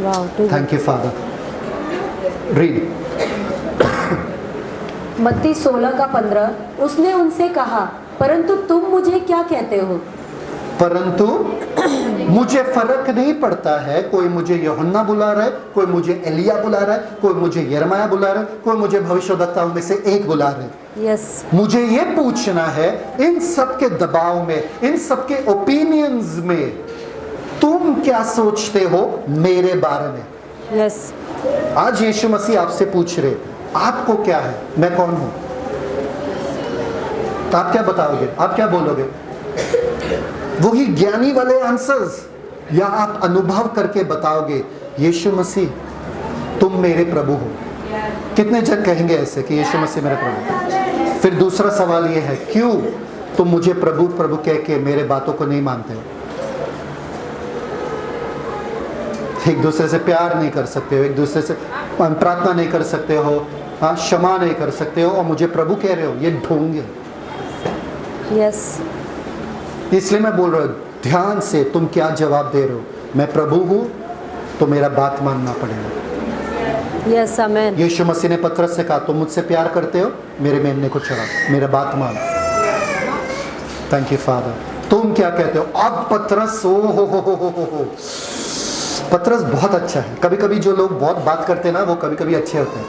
wow, thank you father. Read. मत्ती 16:15। उसने उनसे कहा, परंतु तुम मुझे क्या कहते हो? परंतु मुझे फर्क नहीं पड़ता है, कोई मुझे यूहन्ना बुला रहा है, कोई मुझे एलिया बुला रहा है, कोई मुझे यिर्मयाह बुला रहा है, कोई मुझे भविष्यद्वक्ताओं में से एक बुला रहे हैं। यस, मुझे ये पूछना है, इन सब के दबाव में, इन सब के ओपिनियंस में तुम क्या सोचते हो मेरे बारे में? यस, आज यीशु मसीह आपसे पूछ रहे, आपको क्या है, मैं कौन हूं? तो आप क्या बताओगे, आप क्या बोलोगे? वही ज्ञानी वाले आंसर्स, या आप अनुभव करके बताओगे, यीशु मसीह तुम मेरे प्रभु हो? कितने जन कहेंगे ऐसे कि यीशु मसीह मेरे प्रभु? फिर दूसरा सवाल ये है, क्यों तुम मुझे प्रभु प्रभु कह के मेरे बातों को नहीं मानते हो? एक दूसरे से प्यार नहीं कर सकते हो, एक दूसरे से प्रार्थना नहीं कर सकते हो, हाँ, क्षमा नहीं कर सकते हो, और मुझे प्रभु कह रहे हो, ये ढोंग है। यस, इसलिए मैं बोल रहा हूँ, ध्यान से तुम क्या जवाब दे रहे हो? मैं प्रभु हूं तो मेरा बात मानना पड़ेगा। यस, आमेन। यीशु मसीह ने पतरस से कहा, तुम मुझसे प्यार करते हो, मेरे मेमने को चढ़ाओ, मेरा बात मान। Thank you father. तुम क्या कहते हो? अब पतरस, हो पतरस बहुत अच्छा है। कभी कभी जो लोग बहुत बात करते हैं ना, वो कभी कभी अच्छे होते हैं।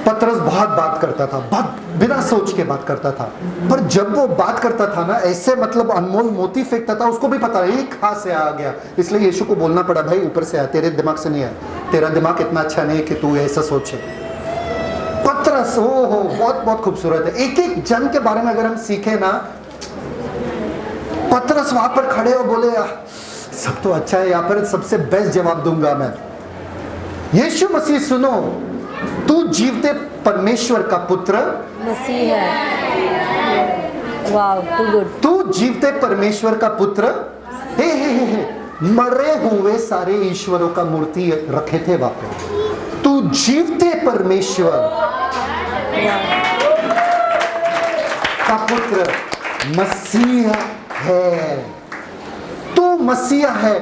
पतरस बहुत बात करता था, बहुत बिना सोच के बात करता था, पर जब वो बात करता था ना, ऐसे मतलब अनमोल मोती फेंकता था, उसको भी पता नहीं कहाँ से आ गया। इसलिए यीशु को बोलना पड़ा, भाई ऊपर से आया, तेरे दिमाग से नहीं आया, तेरा दिमाग इतना अच्छा नहीं है कि तू ऐसा सोचे। पतरस, ओहो बहुत बहुत खूबसूरत है। एक एक जन के बारे में अगर हम सीखे ना, पतरस वहां पर खड़े हो बोले सब तो अच्छा है, यहाँ पर सबसे बेस्ट जवाब दूंगा मैं। यीशु मसीह सुनो, तू जीवते परमेश्वर का पुत्र मसीह है। वाव, टू गुड। तू जीवते परमेश्वर का पुत्र, हे मरे हुए सारे ईश्वरों का मूर्ति रखे थे वहां पर, तू जीवते परमेश्वर का पुत्र मसीह है। तू मसीहा है,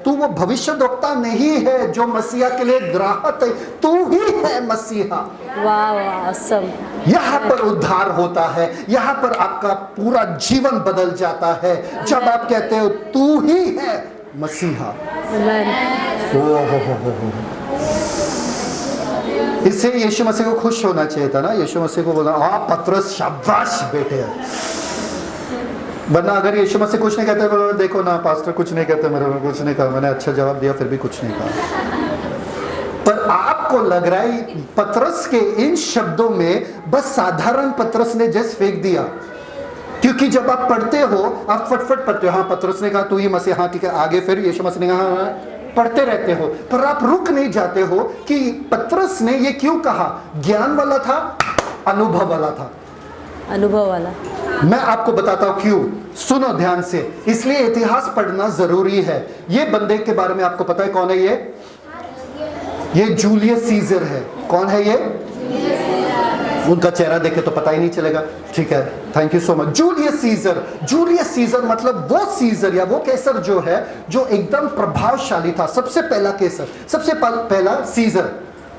तू वो भविष्यद्वक्ता नहीं है जो मसीहा के लिए ग्राहक है, तू ही है मसीहा। वाह वाह, ऑसम। यहाँ पर उद्धार होता है, यहाँ पर आपका पूरा जीवन बदल जाता है जब आप कहते हो तू ही है मसीहा। इससे यीशु मसीह को खुश होना चाहिए था ना। यीशु मसीह को बोला पतरस शाबाश बेटे। वरना अगर यीशु मसीह कुछ नहीं कहते, बोलो देखो ना पास्टर कुछ नहीं कहते, मेरे कुछ नहीं कहा, मैंने अच्छा जवाब दिया फिर भी कुछ नहीं कहा। पर आपको लग रहा है पतरस के इन शब्दों में बस साधारण पतरस ने जस्ट फेंक दिया, क्योंकि जब आप पढ़ते हो आप फटफट पढ़ते हो। हाँ पतरस ने कहा तू ही मसीह, हाँ ठीक है, आगे फिर यीशु मसीह ने कहा, हाँ, पढ़ते रहते हो, पर आप रुक नहीं जाते हो कि पतरस ने ये क्यों कहा। ज्ञान वाला था, अनुभव वाला था। अनुभव वाला। मैं आपको बताता हूं क्यों, सुनो ध्यान से। इसलिए इतिहास पढ़ना जरूरी है। ये बंदे के बारे में आपको पता है कौन है ये जूलियस सीजर है। कौन है ये? उनका चेहरा देखे तो पता ही नहीं चलेगा, ठीक है, thank you so much. Julius Caesar मतलब वो सीजर या वो कैसर जो है जो एकदम प्रभावशाली था, सबसे पहला कैसर, सबसे पहला सीजर,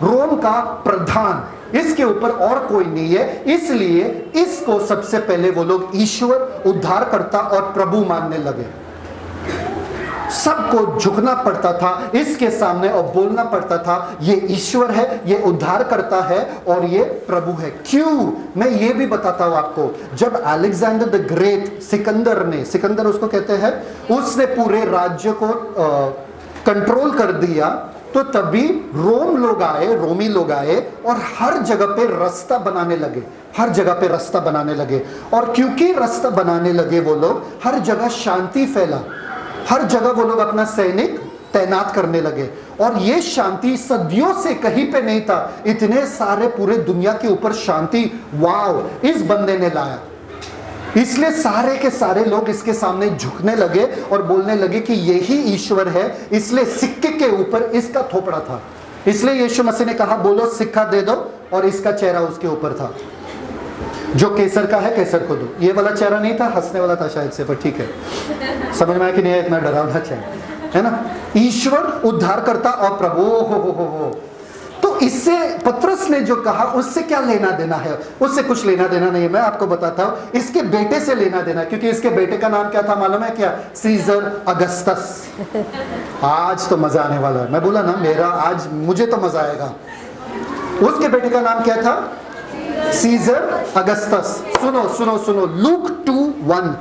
रोम का प्रधान। इसके ऊपर और कोई नहीं है, इसलिए इसको सबसे पहले वो लोग ईश्वर, उद्धारकर्ता और प्रभु मानने लगे। सबको झुकना पड़ता था इसके सामने और बोलना पड़ता था ये ईश्वर है, ये उद्धार करता है और ये प्रभु है। क्यों? मैं ये भी बताता हूं आपको। जब अलेक्जेंडर द ग्रेट, सिकंदर उसको कहते हैं, उसने पूरे राज्य को कंट्रोल कर दिया, तो तभी रोमी लोग आए और हर जगह पे रास्ता बनाने लगे। और क्योंकि रास्ता बनाने लगे वो लोग, हर जगह शांति फैला, हर जगह वो लोग अपना सैनिक तैनात करने लगे। और ये शांति सदियों से कहीं पे नहीं था, इतने सारे पूरे दुनिया के ऊपर शांति वाव इस बंदे ने लाया। इसलिए सारे के सारे लोग इसके सामने झुकने लगे और बोलने लगे कि यही ईश्वर है। इसलिए सिक्के के ऊपर इसका थोपड़ा था, इसलिए यीशु मसीह ने कहा बोलो सिक्का दे दो, और इसका चेहरा उसके ऊपर था। जो केसर का है केसर को दो। ये वाला चेहरा नहीं था, हंसने वाला था शायद से, पर ठीक है, समझ में आया कि नहीं, इतना डरावना चेहरा है ना। ईश्वर, उद्धारकर्ता और प्रभु। हो। तो इससे पतरस ने जो कहा उससे क्या लेना देना है? उससे कुछ लेना देना नहीं है। मैं आपको बताता हूं, इसके बेटे से लेना देना, क्योंकि इसके बेटे का नाम क्या था मालूम है क्या? Caesar Augustus. आज तो मजा आने वाला है। मैं बोला ना आज मुझे तो मजा आएगा। उसके बेटे का नाम क्या था? Scissor Augustus. सुनो लूक 2:1,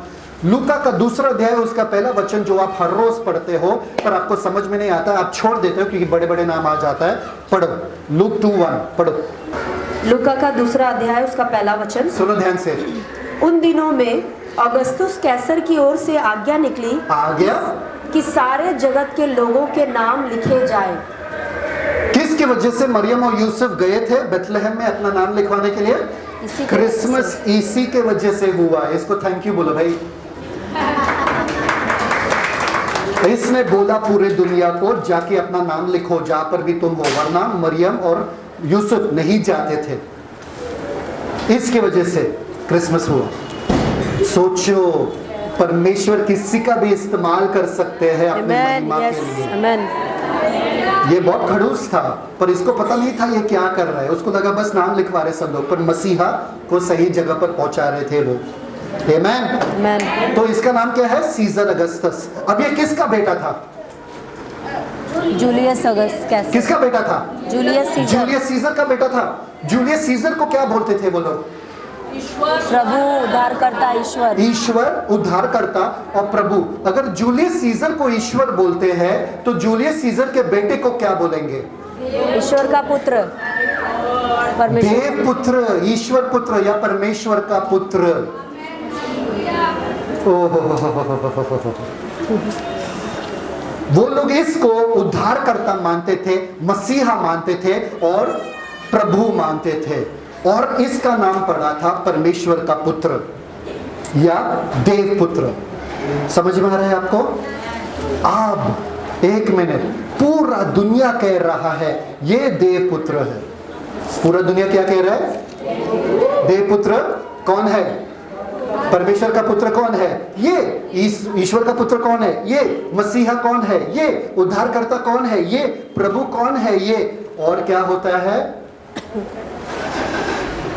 लूका का दूसरा अध्याय, उसका पहला वचन जो आप हर रोज पढ़ते हो पर आपको समझ में नहीं आता, आप छोड़ देते हो क्योंकि बड़े बड़े नाम आ जाता है। पढ़ो लूक 2:1 पढ़ो। लूका का दूसरा अध्याय, उसका पहला वचन, सुनो ध्यान से। उन दिनों में अगस्तुस कैसर की ओर से आज्ञा निकली कि सारे जगत के लोगों के नाम लिखे जाए। किसकी वजह से मरियम और यूसुफ गए थे बेथलेहम में अपना नाम लिखवाने के लिए? क्रिसमस इसी के वजह से हुआ। इसको थैंक यू बोलो भाई। इसने बोला पूरे दुनिया को जाके अपना नाम लिखो जहां पर भी तुम हो, वरना मरियम और यूसुफ नहीं जाते थे। इसके वजह से क्रिसमस हुआ। सोचो, परमेश्वर किसी का भी इस्तेमाल कर सकते हैं अपने महिमा के लिए। ये बहुत खड़ूस था, पर इसको पता नहीं था ये क्या कर रहा है। उसको लगा बस नाम लिखवा रहे सब लोग, पर मसीहा को सही जगह पर पहुंचा रहे थे वो। आमेन। तो इसका नाम क्या है? Caesar Augustus. अब ये किसका बेटा था? Julius Augustus. किसका बेटा था? जूलियस सीजर का बेटा था। जूलियस सीजर को क्या बोलते थे वो लोग? प्रभु, उद्धारकर्ता, ईश्वर, उद्धारकर्ता और प्रभु। अगर जूलियस सीजर को ईश्वर बोलते हैं तो जूलियस सीजर के बेटे को क्या बोलेंगे? ईश्वर का पुत्र। परमेश्वर देव पुत्र, ईश्वर पुत्र या परमेश्वर का पुत्र। वो लोग इसको उद्धारकर्ता मानते थे, मसीहा मानते थे और प्रभु मानते थे, और इसका नाम पड़ा था परमेश्वर का पुत्र या देव पुत्र। समझ में आ रहा है आपको? अब एक मिनट, पूरा दुनिया कह रहा है ये देव पुत्र है। पूरा दुनिया क्या कह रहा है? देव पुत्र कौन है? परमेश्वर का पुत्र कौन है? ये ईश्वर का पुत्र कौन है? ये मसीहा कौन है? ये उद्धारकर्ता कौन है? ये प्रभु कौन है? ये और क्या होता है?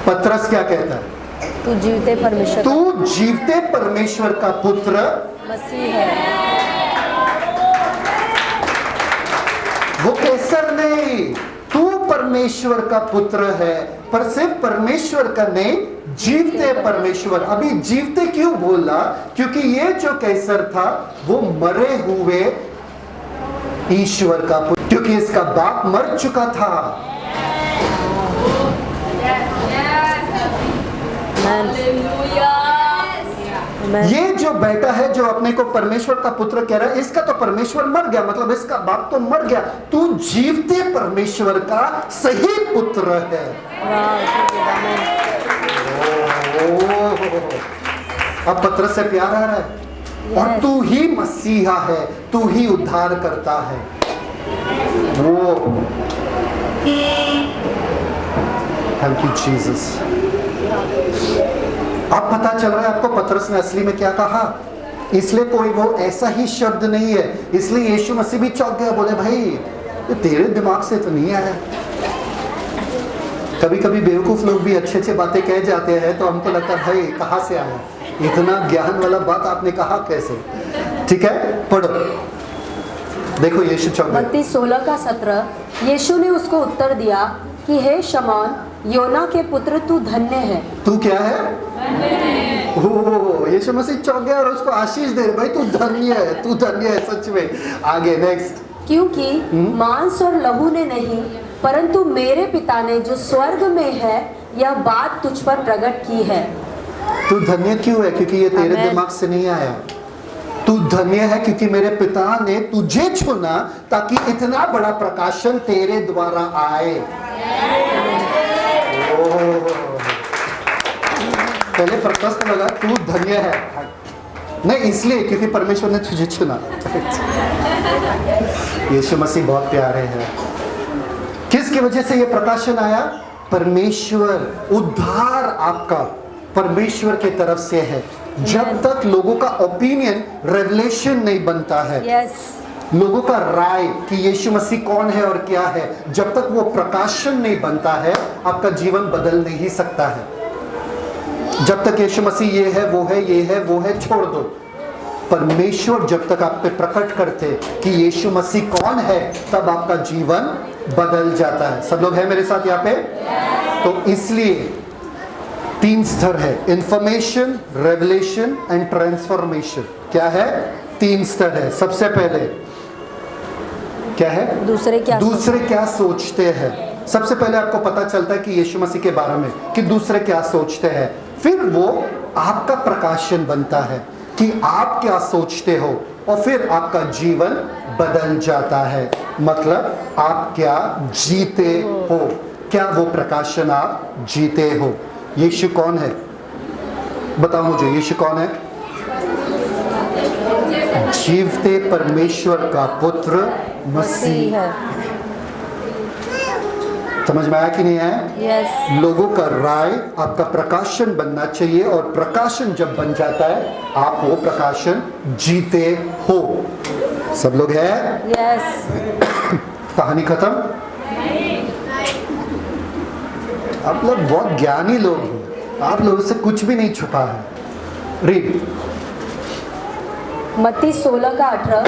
पतरस क्या कहता है? तू जीवते परमेश्वर, तू जीवते परमेश्वर का पुत्र मसीह है। वो कैसर नहीं, तू परमेश्वर का पुत्र है। पर सिर्फ परमेश्वर का नहीं, जीवते परमेश्वर। अभी जीवते क्यों बोला? क्योंकि ये जो कैसर था वो मरे हुए ईश्वर का पुत्र, क्योंकि इसका बाप मर चुका था। ये जो बेटा है जो अपने को परमेश्वर का पुत्र कह रहा है, इसका तो परमेश्वर मर गया, मतलब इसका बाप तो मर गया। तू जीवते परमेश्वर का सही पुत्र है। अब पतरस से प्यार आ रहा है, और तू ही मसीहा है, तू ही उद्धार करता है। वो थैंक यू जीसस। अब पता चल रहा है आपको पतरस ने असली में क्या कहा। इसलिए कोई वो ऐसा ही शब्द नहीं है, इसलिए यीशु मसीह भी चौंक गया, बोले भाई ये तेरे दिमाग से तो नहीं आया। कभी कभी बेवकूफ लोग भी अच्छे अच्छे बातें कह जाते हैं तो हमको लगता है भाई कहाँ से आया, इतना ज्ञान वाला बात आपने कहा कैसे? ठीक है, पढ़ो, देखो यीशु चौंक गए। मत्ती 16:17। यीशु ने उसको उत्तर दिया कि हे शमौन, योना के पुत्र, तू धन्य है। तू क्या है? ओह, यीशु मसीह चौंक गया और उसको आशीष दे रहे, भाई तू धन्य है, तू धन्य है सच में। आगे नेक्स्ट। क्योंकि मांस और लहू ने नहीं, परंतु मेरे पिता ने जो स्वर्ग में है यह बात तुझ पर प्रकट की है। तू धन्य क्यों है? क्योंकि ये तेरे आमेन। दिमाग से नहीं आया। तू धन्य है क्योंकि मेरे पिता ने तुझे चुना ताकि इतना बड़ा प्रकाशन तेरे द्वारा आए। पहले पतरस को लगा तू धन्य है, नहीं इसलिए क्योंकि परमेश्वर ने तुझे चुना। यीशु मसीह बहुत प्यारे हैं। किसकी वजह से ये प्रकाशन आया? परमेश्वर, उद्धार आपका परमेश्वर की तरफ से है। जब तक लोगों का ओपिनियन, रेवलेशन नहीं बनता है, लोगों का राय कि यीशु मसीह कौन है और क्या है, जब तक वो प्रकाशन नहीं बनता है आपका जीवन बदल नहीं सकता है। जब तक यीशु मसीह ये है वो है, ये है वो है, छोड़ दो। परमेश्वर जब तक आप पे प्रकट करते कि यीशु मसीह कौन है, तब आपका जीवन बदल जाता है। सब लोग हैं मेरे साथ यहाँ पे? तो इसलिए 3 स्तर है, इंफॉर्मेशन, रेवलेशन एंड ट्रांसफॉर्मेशन। क्या है? 3 स्तर है। सबसे पहले क्या है? दूसरे क्या सोचते हैं। सबसे पहले आपको पता चलता है कि यीशु मसीह के बारे में कि दूसरे क्या सोचते हैं, फिर वो आपका प्रकाशन बनता है कि आप क्या सोचते हो, और फिर आपका जीवन बदल जाता है। मतलब आप क्या जीते हो, क्या वो प्रकाशन आप जीते हो। यीशु कौन है? बताओ मुझे, यीशु कौन है? जीवते परमेश्वर का पुत्र मसीह। समझ में आया कि नहीं आया? yes. लोगों का राय आपका प्रकाशन बनना चाहिए, और प्रकाशन जब बन जाता है आप वो प्रकाशन जीते हो। सब लोग हैं? yes. कहानी खत्म? आप लोग बहुत ज्ञानी लोग हो, आप लोगों से कुछ भी नहीं छुपा है। रीड मत्ती 16:18।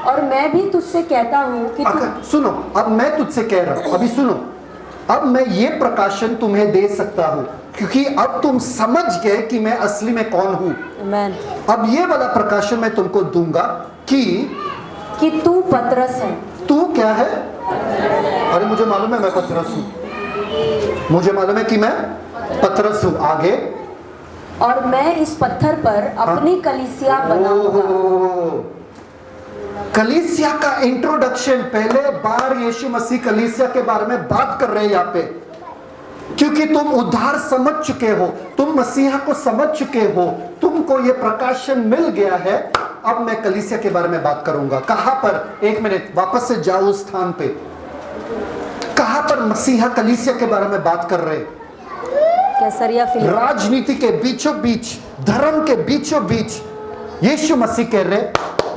और मैं भी तुझसे कहता हूँ कि सुनो, अब मैं तुझसे कह रहा हूं, अभी सुनो, अब मैं ये प्रकाशन तुम्हें दे सकता हूं क्योंकि अब तुम समझ गए कि मैं असली में कौन हूं। Amen. अब ये वाला प्रकाशन मैं तुमको दूंगा कि तू पतरस है। तू क्या है? अरे मुझे मालूम है मैं पतरस हूं। मुझे मालूम है कि मैं पतरस हूँ। आगे, और मैं इस पत्थर पर अपनी कलीसिया बनाऊंगा। कलीसिया का इंट्रोडक्शन, पहले बार यीशु मसीह कलीसिया के बारे में बात कर रहे हैं यहाँ पे, क्योंकि तुम उद्धार समझ चुके हो, तुम मसीहा को समझ चुके हो, तुमको ये प्रकाशन मिल गया है। अब मैं कलीसिया के बारे में बात करूंगा। कहां पर, एक मिनट वापस से जाओ उस स्थान पे, कहां पर मसीहा कलीसिया के बारे में बात कर रहे? कैसरिया फिलिप्पी। राजनीति के बीचों बीच, धर्म के बीचों बीच यीशु मसीह कह रहे,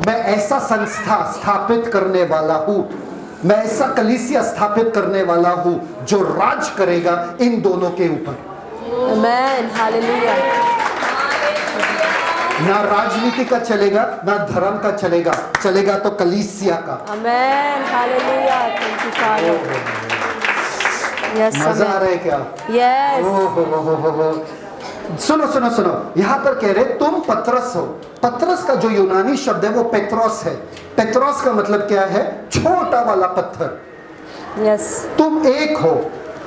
मैं ऐसा संस्था स्थापित करने वाला हूं, मैं ऐसा कलीसिया स्थापित करने वाला हूं जो राज करेगा इन दोनों के ऊपर। आमेन, हालेलुया। ना राजनीति का चलेगा, ना धर्म का चलेगा, चलेगा तो कलीसिया का। Amen, hallelujah. Thank you father. Yes, मजा आ रहा है क्या? यस। सुनो सुनो सुनो, यहां पर कह रहे तुम पतरस हो। पतरस का जो यूनानी शब्द है वो पेत्रोस है। पेत्रोस का मतलब क्या है? छोटा वाला पत्थर। यस। तुम एक हो,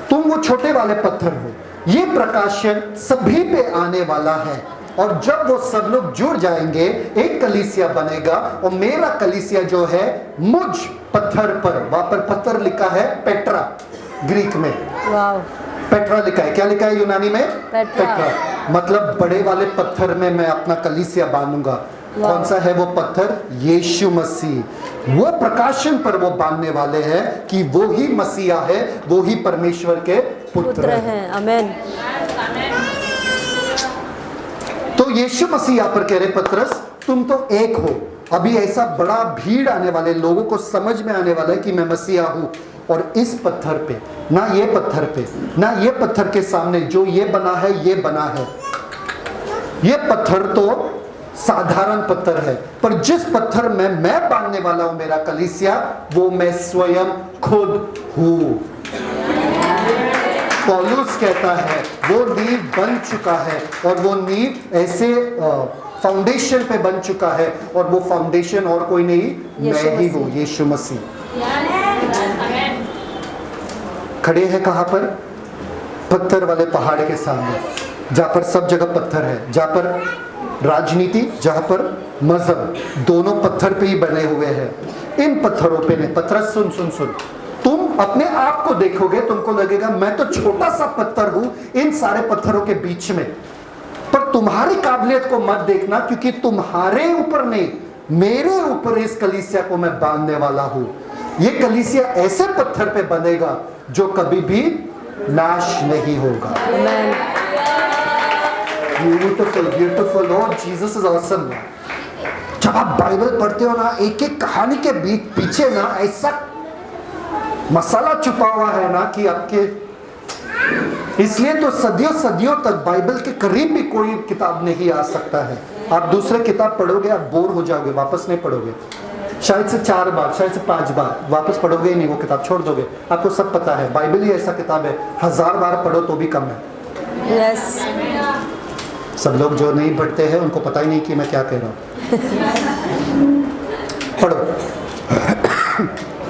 तुम वो छोटे वाले पत्थर हो। ये प्रकाशन सभी पे आने वाला है, और जब वो सब लोग जुड़ जाएंगे एक कलीसिया बनेगा। और मेरा कलीसिया जो है मुझ पत्थर पर, वहां पर पत्थर लिखा है पेट्रा, ग्रीक में वाव। पेट्रा लिखा है। क्या लिखा है यूनानी में? पेट्रा। मतलब बड़े वाले पत्थर में मैं अपना कलीसिया बांधूंगा। कौन सा है वो पत्थर? यीशु मसीह। वो प्रकाशन पर वो बांधने वाले हैं कि वो ही मसीहा है, वो ही परमेश्वर के पुत्र हैं। आमेन। तो यीशु मसीह यहाँ पर कह रहे पतरस तुम तो एक हो। अभी ऐसा बड़ा भीड़ आने वाले, लोगों को समझ में आने वाला है कि मैं मसीहा हूँ। और इस पत्थर पे, ना ये पत्थर पे, ना ये पत्थर के सामने जो ये बना है, ये बना है। ये पत्थर तो साधारण पत्थर है, पर जिस पत्थर में मैं बांधने वाला हूं मेरा कलीसिया, वो मैं स्वयं खुद हूं। पौलुस कहता है वो नींव बन चुका है, और वो नींव ऐसे फाउंडेशन पे बन चुका है, और वो फाउंडेशन और कोई नहीं, मैं ही हूं, यीशु मसीह। खड़े हैं कहां पर? पत्थर वाले पहाड़ के सामने, जहां पर सब जगह पत्थर है, जहां पर राजनीति, जहां पर मजहब, दोनों पत्थर पे ही बने हुए हैं। इन पत्थरों पे नहीं। पतरस सुन सुन सुन, तुम अपने आप को देखोगे, तुमको लगेगा मैं तो छोटा सा पत्थर हूं इन सारे पत्थरों के बीच में। पर तुम्हारी काबिलियत को मत देखना, क्योंकि तुम्हारे ऊपर नहीं, मेरे ऊपर इस कलीसिया को मैं बांधने वाला हूं। ये कलीसिया ऐसे पत्थर पे बनेगा जो कभी भी नाश नहीं होगा। Beautiful beautiful, oh Jesus is awesome. जब आप बाइबल पढ़ते हो ना, एक एक कहानी के पीछे ना ऐसा मसाला छुपा हुआ है ना कि आपके, इसलिए तो सदियों सदियों तक बाइबल के करीब भी कोई किताब नहीं आ सकता है। आप दूसरे किताब पढ़ोगे आप बोर हो जाओगे, वापस नहीं पढ़ोगे। शायद से 4 बार, शायद से 5 बार, वापस पढ़ोगे ही नहीं, वो किताब छोड़ दोगे। आपको सब पता है, बाइबल ही ऐसा किताब है 1000 बार पढ़ो तो भी कम है। यस। सब लोग जो नहीं पढ़ते हैं उनको पता ही नहीं कि मैं क्या कह रहा हूँ। पढ़ो।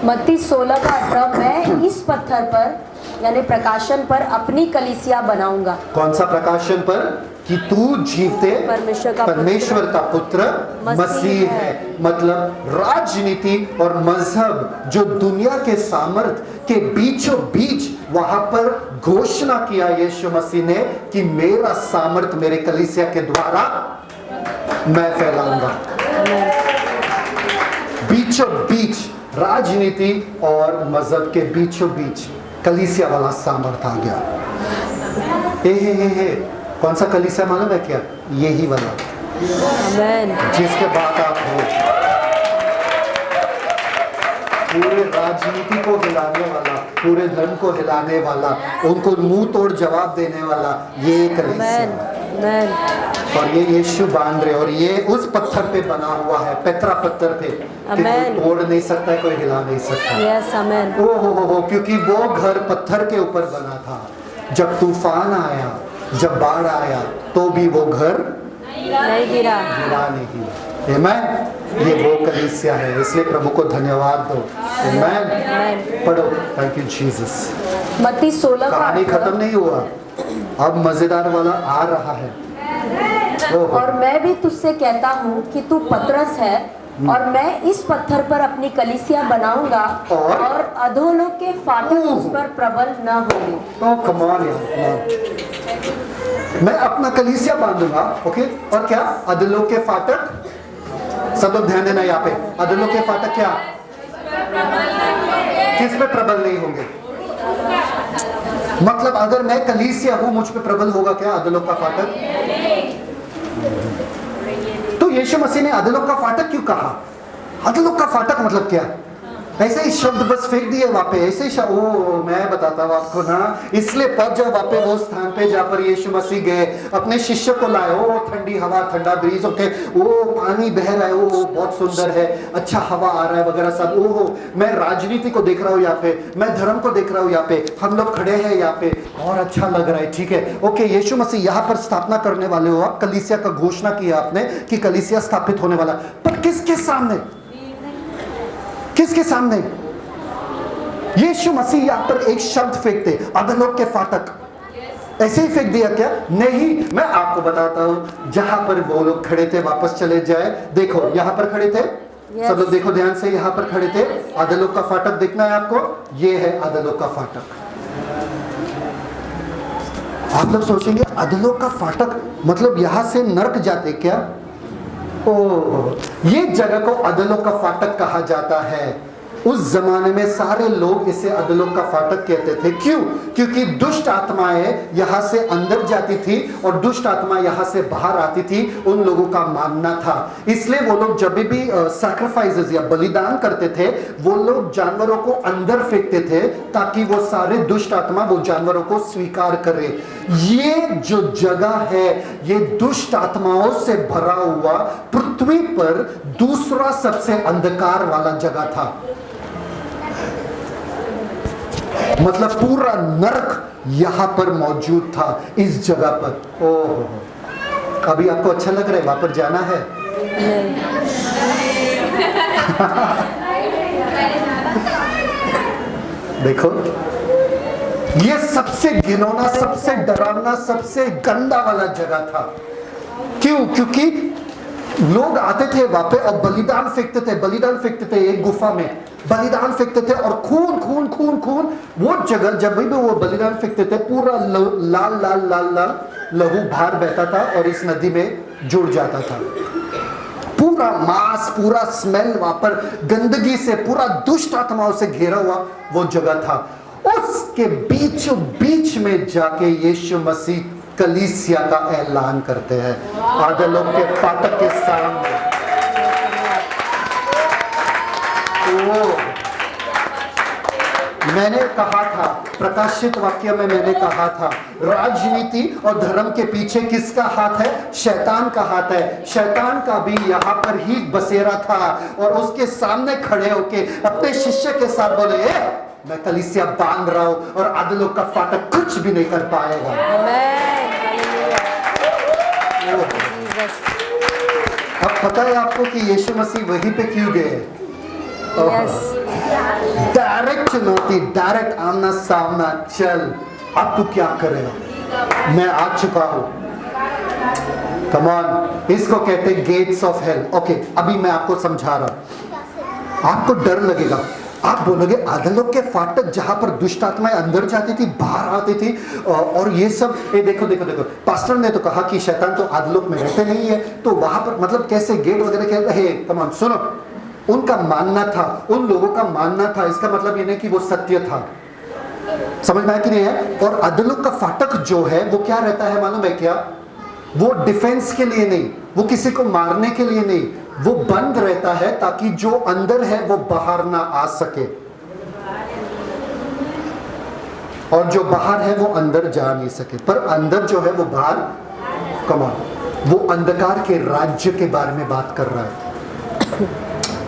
मत्ती 16:18, मैं इस पत्थर पर यानी प्रकाशन पर अपनी कलीसिया बनाऊंगा। कौन सा प्रकाशन पर? कि तू जीवते परमेश्वर का पुत्र मसीह है। मतलब राजनीति और मजहब जो दुनिया के सामर्थ के बीचों बीच, वहां पर घोषणा किया यीशु मसीह ने कि मेरा सामर्थ मेरे कलीसिया के द्वारा मैं फैलाऊंगा। बीचों बीच राजनीति और मजहब के बीचों बीच कलीसिया वाला सामर्थ आ गया। हे कौन सा कलीसिया मालूम है क्या? यही वाला, जिसके बाद आप हो। पूरे राजनीति को हिलाने वाला, पूरे धर्म को हिलाने वाला, उनको मुंह तोड़ जवाब देने वाला, ये कलीसिया। और ये यीशु बांध रहे, और ये उस पत्थर पे बना हुआ है, पेत्रा पत्थर पे, कि कोई तोड़ नहीं सकता है, कोई हिला नहीं सकता। यस, आमेन। ओहो, क्योंकि वो घर पत्थर के ऊपर बना था। जब तूफान आया, जब बाढ़ आया, तो भी वो घर नहीं गिरा नहीं। आमेन। ये वो कलीसिया है, इसलिए प्रभु को धन्यवाद दो। आमेन। पढ़ो। Thank you Jesus. मत्ती 16 का कहानी खत्म नहीं हुआ, अब मजेदार वाला आ रहा है। और मैं भी तुझसे कहता हूँ कि तू पतरस है और मैं इस पत्थर पर अपनी कलीसिया बनाऊंगा और अधोलोक के फाटक उस पर प्रबल न होंगे। ओह कम ऑन यार, मैं अपना कलीसिया बांधूंगा। ओके, और क्या? अधोलोक के फाटक। सब लोग ध्यान देना यहाँ पे, अधोलोक के फाटक क्या? किस पे प्रबल नहीं होंगे? मतलब अगर मैं कलीसिया हूं, मुझ पे प्रबल होगा क्या अधोलोक का फाटक? तो यीशु मसीह ने अधोलोक का फाटक क्यों कहा? अधोलोक का फाटक मतलब क्या? ऐसे ही शब्द बस फेंक दिए वहां पे, ऐसे ही ओ मैं बताता हूँ आपको ना, इसलिए पर जब वहां पे वो स्थान पे जहाँ पर यीशु मसीह गए, अपने शिष्य को लाए, ओ ठंडी हवा, ठंडा ब्रीज, ओके, ओ पानी बह रहा है, ओ बहुत सुंदर है, अच्छा हवा आ रहा है वगैरह सब। ओ मैं राजनीति को देख रहा हूँ यहाँ पे, मैं धर्म को देख रहा हूँ यहाँ पे, हम लोग खड़े हैं यहाँ पे और अच्छा लग रहा है, ठीक है, ओके। यीशु मसीह यहाँ पर स्थापना करने वाले हो आप, कलीसिया का घोषणा किया आपने कि कलीसिया स्थापित होने वाला, पर किसके सामने? किसके सामने? यीशु मसीह यहां पर एक शब्द फेंकते, अधोलोक के फाटक। ऐसे ही फेंक दिया क्या? नहीं, मैं आपको बताता हूं, जहां पर वो लोग खड़े थे, वापस चले जाए, देखो यहां पर खड़े थे, सब लोग देखो ध्यान से, यहां पर खड़े थे, अधोलोक का फाटक देखना है आपको, ये है अधोलोक का फाटक। आप लोग सोचेंगे अधोलोक का फाटक मतलब यहां से नरक जाते क्या? ओह, ये जगह को अधोलोक का फाटक कहा जाता है। उस जमाने में सारे लोग इसे अधोलोक का फाटक कहते थे। क्यों? क्योंकि दुष्ट आत्माएं यहां से अंदर जाती थी और दुष्ट आत्मा यहां से बाहर आती थी, उन लोगों का मानना था। इसलिए वो लोग जब भी सैक्रिफाइसेस या बलिदान करते थे, वो लोग जानवरों को अंदर फेंकते थे ताकि वो सारे दुष्ट आत्मा वो जानवरों को स्वीकार करे। ये जो जगह है, ये दुष्ट आत्माओं से भरा हुआ पृथ्वी पर दूसरा सबसे अंधकार वाला जगह था। मतलब पूरा नरक यहां पर मौजूद था, इस जगह पर। ओह, अभी आपको अच्छा लग रहा है? वहां पर जाना है? देखो, ये सबसे घिनौना, सबसे डरावना, सबसे गंदा वाला जगह था। क्यों? क्योंकि लोग आते थे वहां पे और बलिदान फेंकते थे, बलिदान फेंकते थे, एक गुफा में बलिदान फेंकते थे और खून खून खून खून, वो जगह जब भी वो बलिदान फेंकते थे, पूरा लाल लाल लाल लाल लहू बाहर बहता था और इस नदी में जुड़ जाता था। पूरा मांस, पूरा स्मेल, वहां पर गंदगी से, पूरा दुष्ट आत्माओं से घेरा हुआ वो जगह था। उसके बीचों बीच में जाके यीशु मसीह कलीसिया का ऐलान करते हैं, अधोलोक के फाटक के सामने। मैंने कहा था, प्रकाशित वाक्य में मैंने कहा था, राजनीति और धर्म के पीछे किसका हाथ है? शैतान का हाथ है। शैतान का भी यहाँ पर ही बसेरा था और उसके सामने खड़े होके अपने शिष्य के साथ बोले, मैं कलीसिया बांध रहा हूं और अधोलोक का फाटक कुछ भी नहीं कर पाएगा। अब पता है आपको कि यीशु मसीह वहीं पे क्यों गए? डायरेक्ट चुनौती, डायरेक्ट आमना सामना, चल अब तू क्या करेगा, मैं आ चुका हूं। कम ऑन, इसको कहते हैं गेट्स ऑफ हेल। ओके, अभी मैं आपको समझा रहा हूं, आपको डर लगेगा, आप बोलोगे अधोलोक के फाटक जहां पर दुष्ट आत्माएं अंदर जाती थी, बाहर आती थी और ये सब, ये देखो देखो देखो, पास्टर ने तो कहा कि शैतान तो अधोलोक में रहते नहीं है, तो वहां पर मतलब कैसे गेट वगैरह क्या है? कम ऑन, सुनो, उनका मानना था, उन लोगों का मानना था, इसका मतलब ये नहीं कि वो सत्य था। समझ में आया कि नहीं है? और अधोलोक का फाटक जो है वो क्या रहता है मालूम है क्या? वो डिफेंस के लिए नहीं, वो किसी को मारने के लिए नहीं, वो बंद रहता है ताकि जो अंदर है वो बाहर ना आ सके और जो बाहर है वो अंदर जा नहीं सके। पर अंदर जो है वो बाहर, कम ऑन, वो अंधकार के राज्य के बारे में बात कर रहा है।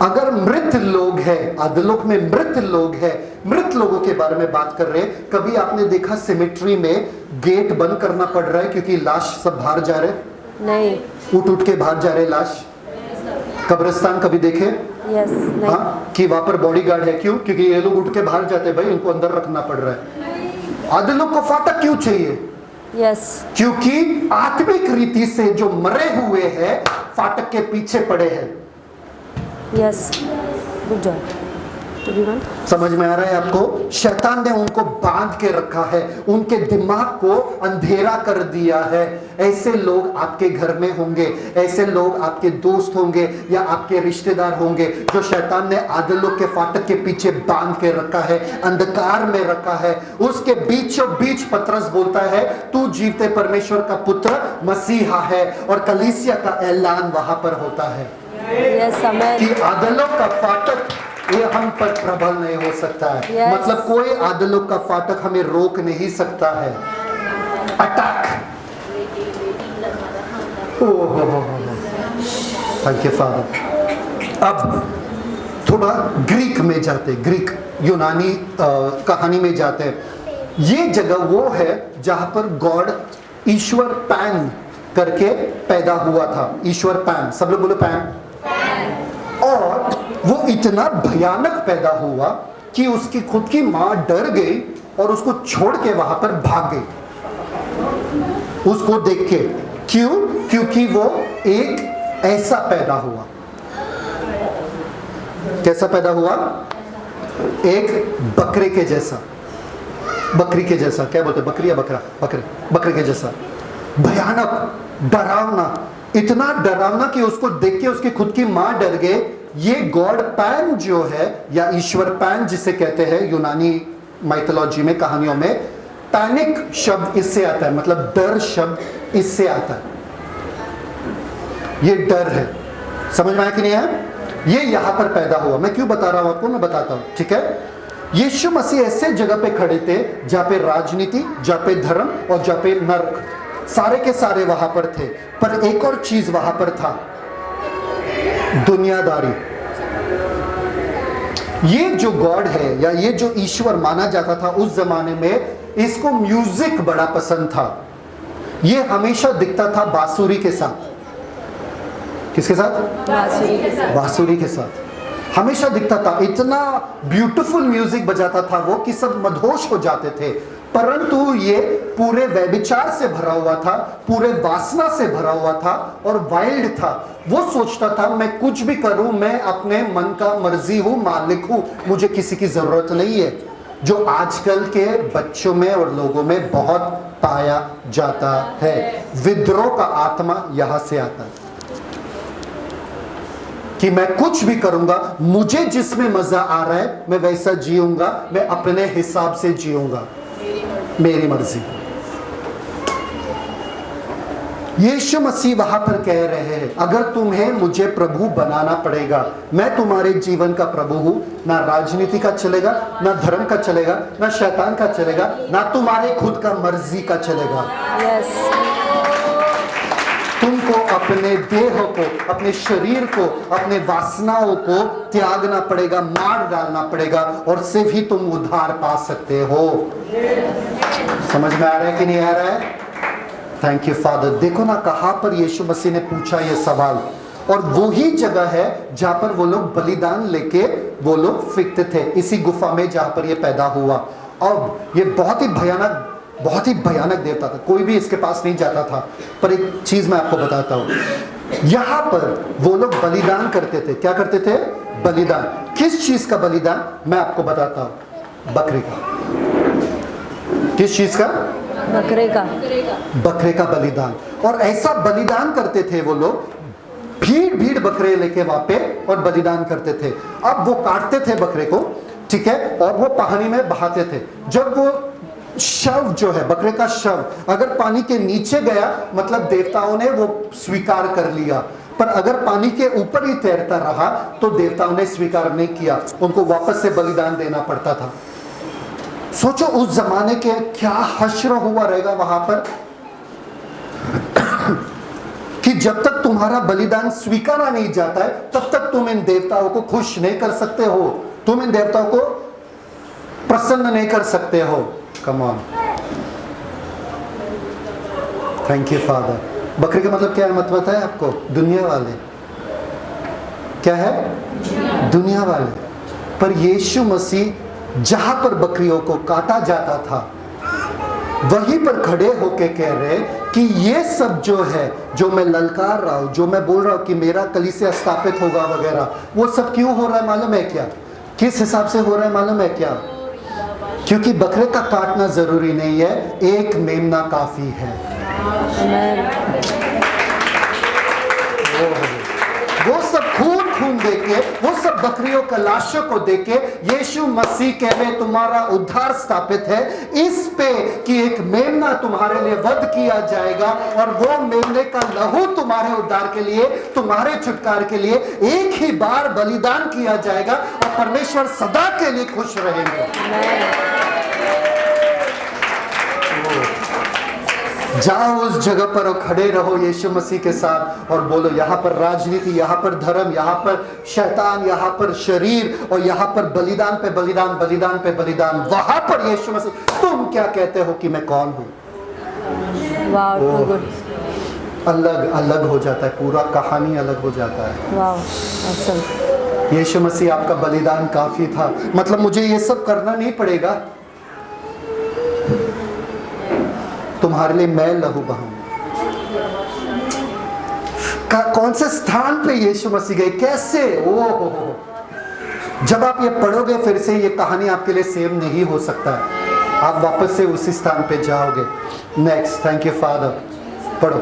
अगर मृत लोग हैं, अधोलोक में मृत लोग हैं, मृत लोगों के बारे में बात कर रहे हैं। कभी आपने देखा सिमेट्री में गेट बंद करना पड़ रहा है क्योंकि लाश सब बाहर जा रहे? नहीं, उठ उठ के बाहर जा रहे लाश। कब्रिस्तान कभी देखे? यस, नहीं। हाँ, कि वहां पर बॉडीगार्ड है। क्यों? क्योंकि ये लोग उठ के बाहर जाते हैं भाई, उनको अंदर रखना पड़ रहा है। आधे लोग को फाटक क्यों चाहिए? यस, क्योंकि आत्मिक रीति से जो मरे हुए हैं फाटक के पीछे पड़े हैं। Yes, good job everyone. समझ में आ रहा है आपको? शैतान ने उनको बांध के रखा है, उनके दिमाग को अंधेरा कर दिया है। ऐसे लोग आपके घर में होंगे, ऐसे लोग आपके दोस्त होंगे या आपके रिश्तेदार होंगे जो शैतान ने आधे लोग के फाटक के पीछे बांध के रखा है, अंधकार में रखा है। उसके बीचों बीच पतरस बोलता है, तू जीवते परमेश्वर का पुत्र मसीहा है, और कलीसिया का ऐलान वहां पर होता है यस, आमेन। कि आदलों का फाटक ये हम पर प्रबल नहीं हो सकता है। Yes. मतलब कोई आदलों का फाटक हमें रोक नहीं सकता है। अटैक। Thank you father. अब थोड़ा ग्रीक में जाते, ग्रीक यूनानी कहानी में जाते हैं। ये जगह वो है जहां पर गॉड ईश्वर पैन करके पैदा हुआ था। ईश्वर पैन, सब लोग बोलो पैन। और वो इतना भयानक पैदा हुआ कि उसकी खुद की मां डर गई और उसको छोड़ के वहां पर भाग गई उसको देख के। क्यों? क्योंकि वो एक ऐसा पैदा हुआ। कैसा पैदा हुआ? एक बकरे के जैसा, बकरी के जैसा। क्या बोलते, बकरी या बकरा? बकरे के जैसा। भयानक, डरावना, इतना डरावना कि उसको देख के उसकी खुद की मां डर गए। ये गॉड पैन जो है, या ईश्वर पैन जिसे कहते हैं यूनानी माइथोलॉजी में, कहानियों में, पैनिक शब्द इससे आता है, मतलब डर शब्द इससे आता है। ये डर है। समझ में आया कि नहीं है? ये यहां पर पैदा हुआ। मैं क्यों बता रहा हूं आपको, मैं बताता हूं, ठीक है? यीशु मसीह ऐसे जगह पे खड़े थे जहां पे राजनीति, जहां पे धर्म और जहां पे नर्क, सारे के सारे वहां पर थे। पर एक और चीज वहां पर था, दुनियादारी। ये जो गॉड है या ये जो ईश्वर माना जाता था उस जमाने में, इसको म्यूजिक बड़ा पसंद था। ये हमेशा दिखता था बांसुरी के साथ। किसके साथ? बांसुरी के साथ। बांसुरी के साथ हमेशा दिखता था। इतना ब्यूटीफुल म्यूजिक बजाता था वो कि सब मदहोश हो जाते थे। परंतु ये पूरे व्यभिचार से भरा हुआ था, पूरे वासना से भरा हुआ था और वाइल्ड था। वो सोचता था मैं कुछ भी करूं, मैं अपने मन का मर्जी हूं, मालिक हूं, मुझे किसी की जरूरत नहीं है। जो आजकल के बच्चों में और लोगों में बहुत पाया जाता है। विद्रोह का आत्मा यहां से आता है कि मैं कुछ भी करूंगा, मुझे जिसमें मजा आ रहा है मैं वैसा जीऊंगा, मैं अपने हिसाब से जीऊंगा, मेरी मर्जी। यीशु मसीह वहां पर कह रहे हैं, अगर तुम्हें मुझे प्रभु बनाना पड़ेगा, मैं तुम्हारे जीवन का प्रभु हूं। ना राजनीति का चलेगा, ना धर्म का चलेगा, ना शैतान का चलेगा, ना तुम्हारे खुद का मर्जी का चलेगा। यस, तुमको अपने देह को, अपने शरीर को, अपने वासनाओं को त्यागना पड़ेगा, मार डालना पड़ेगा, और सिर्फ ही तुम उद्धार पा सकते हो। समझ में आ रहा है कि नहीं आ रहा है? Thank you father. देखो ना कहां पर यीशु मसीह ने पूछा ये सवाल, और वो ही जगह है जहां पर वो लोग बलिदान लेके वो लोग फिरते थे, इसी गुफा में जहां पर ये पैदा हुआ। अब ये बहुत ही भयानक देवता था, कोई भी इसके पास नहीं जाता था। पर एक चीज मैं आपको बताता हूं, यहां पर वो लोग बलिदान करते थे। क्या करते थे? बलिदान। किस चीज का बलिदान? मैं आपको बताता हूं, बकरे का। किस चीज का? बकरे का। बकरे का बलिदान। और ऐसा बलिदान करते थे वो लोग, भीड़ बकरे लेके वहां पे, और बलिदान करते थे। अब वो काटते थे बकरे को, ठीक है, और वो पानी में बहाते थे। जब वो शव जो है, बकरे का शव अगर पानी के नीचे गया, मतलब देवताओं ने वो स्वीकार कर लिया। पर अगर पानी के ऊपर ही तैरता रहा तो देवताओं ने स्वीकार नहीं किया, उनको वापस से बलिदान देना पड़ता था। सोचो उस जमाने के क्या हश्र हुआ रहेगा वहां पर कि जब तक तुम्हारा बलिदान स्वीकारा नहीं जाता है तब तक तुम इन देवताओं को खुश नहीं कर सकते हो, तुम इन देवताओं को प्रसन्न नहीं कर सकते हो। Come on, thank you father. बकरे का मतलब क्या है, मत पता है आपको? दुनिया वाले। क्या है? दुनिया वाले। पर यीशु मसीह जहां पर बकरियों को काटा जाता था वहीं पर खड़े होके कह रहे कि ये सब जो है, जो मैं ललकार रहा हूं, जो मैं बोल रहा हूं कि मेरा कलीसिया स्थापित होगा वगैरह, वो सब क्यों हो रहा है मालूम है क्या? किस हिसाब से हो रहा है मालूम है क्या? क्योंकि बकरे का काटना जरूरी नहीं है, एक मेमना काफी है। वो सब खून देके, वो सब बकरियों का लाशों को देके यीशु मसीह कह रहे तुम्हारा उद्धार स्थापित है इस पे कि एक मेमना तुम्हारे लिए वध किया जाएगा और वो मेमने का लहू तुम्हारे उद्धार के लिए, तुम्हारे छुटकारे के लिए एक ही बार बलिदान किया जाएगा और परमेश्वर सदा के लिए खुश रहेंगे। जाओ उस जगह पर और खड़े रहो यीशु मसीह के साथ और बोलो, यहाँ पर राजनीति, यहाँ पर धर्म, यहाँ पर शैतान, यहाँ पर शरीर और यहाँ पर बलिदान पे बलिदान, बलिदान पे बलिदान, वहां पर यीशु मसीह तुम क्या कहते हो कि मैं कौन हूँ? अलग अलग हो जाता है, पूरा कहानी अलग हो जाता है। यीशु मसीह आपका बलिदान काफी था, मतलब मुझे ये सब करना नहीं पड़ेगा, तुम्हारे लिए मैं लहू बहाऊंगा। कौन से स्थान पे यीशु मसीह गए, कैसे? ओ जब आप ये पढ़ोगे फिर से ये कहानी आपके लिए सेम नहीं हो सकता है, आप वापस से उसी स्थान पे जाओगे। नेक्स्ट, थैंक यू फादर, पढ़ो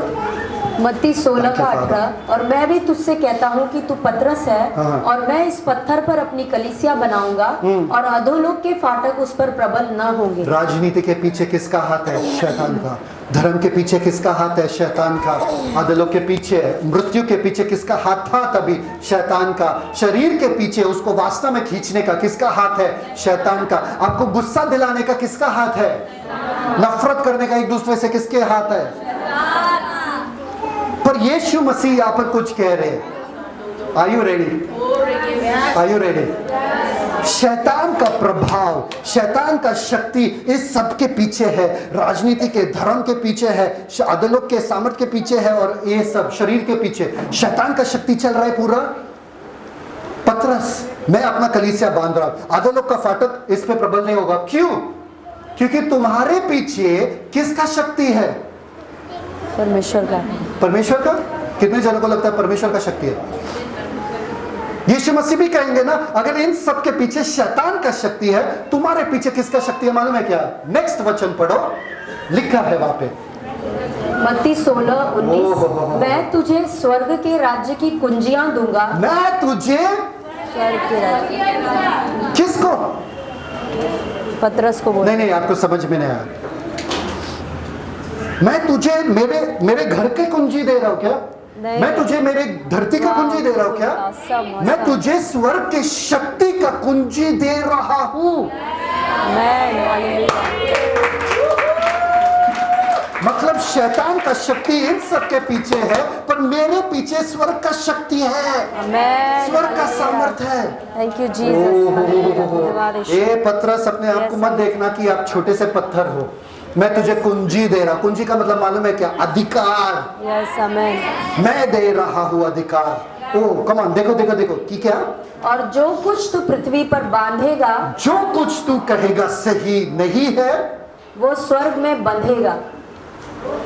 मत्ती 16:18। और मैं भी तुझसे कहता हूँ कि तू पतरस है और मैं इस पत्थर पर अपनी कलीसिया बनाऊंगा और अधोलोक के फाटक उस पर प्रबल न होंगे। राजनीति के पीछे किसका हाथ है? शैतान का। धर्म के पीछे किसका हाथ है? शैतान का। अधोलोक के पीछे, मृत्यु के पीछे किसका हाथ था तभी? शैतान का। शरीर के पीछे उसको वास्तव में खींचने का किसका हाथ है? शैतान का। आपको गुस्सा दिलाने का किसका हाथ है? नफरत करने का एक दूसरे से किसके हाथ है? पर यीशु मसीह यहाँ पर कुछ कह रहे हैं। Are you ready? Are you ready? शैतान का प्रभाव, शैतान का शक्ति इस सब के पीछे है, राजनीति के, धर्म के पीछे है, अधोलोक के सामर्थ के पीछे है और ये सब शरीर के पीछे शैतान का शक्ति चल रहा है पूरा। पतरस, मैं अपना कलीसिया बांध रहा हूं, अधोलोक का फाटक इस पे प्रबल नहीं होगा। क्यों? क्योंकि तुम्हारे पीछे किसका शक्ति है? परमेश्वर का। परमेश्वर का। कितने जनों को लगता है परमेश्वर का शक्ति है? यीशु मसीह भी कहेंगे ना, अगर इन सब के पीछे शैतान का शक्ति है, तुम्हारे पीछे किसका शक्ति है मालूम है क्या? नेक्स्ट वचन पढ़ो, लिखा है वहां पे मत्ती 16:19। मैं तुझे स्वर्ग के राज्य की कुंजियां दूंगा। मैं तुझे स्वर्ग के राज्य। किसको? पतरस को बोल। नहीं, आपको समझ में नहीं आया। मैं तुझे मेरे घर की कुंजी दे रहा हूं क्या? मैं तुझे मेरे धरती का कुंजी दे रहा हूं क्या? मैं तुझे स्वर्ग की शक्ति का कुंजी दे रहा हूं। मतलब शैतान का शक्ति इन सब के पीछे है, पर मेरे पीछे स्वर्ग का शक्ति है, स्वर्ग का सामर्थ है। Thank you Jesus. ए पतरस, अपने आप को मत देखना कि आप छोटे से पत्थर हो। मैं तुझे कुंजी दे रहा। कुंजी का मतलब मालूम है क्या? अधिकार। यस, आमेन। मैं दे रहा हूँ अधिकार। ओ कम ऑन, देखो देखो देखो कि क्या? और जो कुछ तू पृथ्वी पर बांधेगा, जो कुछ तू कहेगा सही नहीं है, वो स्वर्ग में बंधेगा।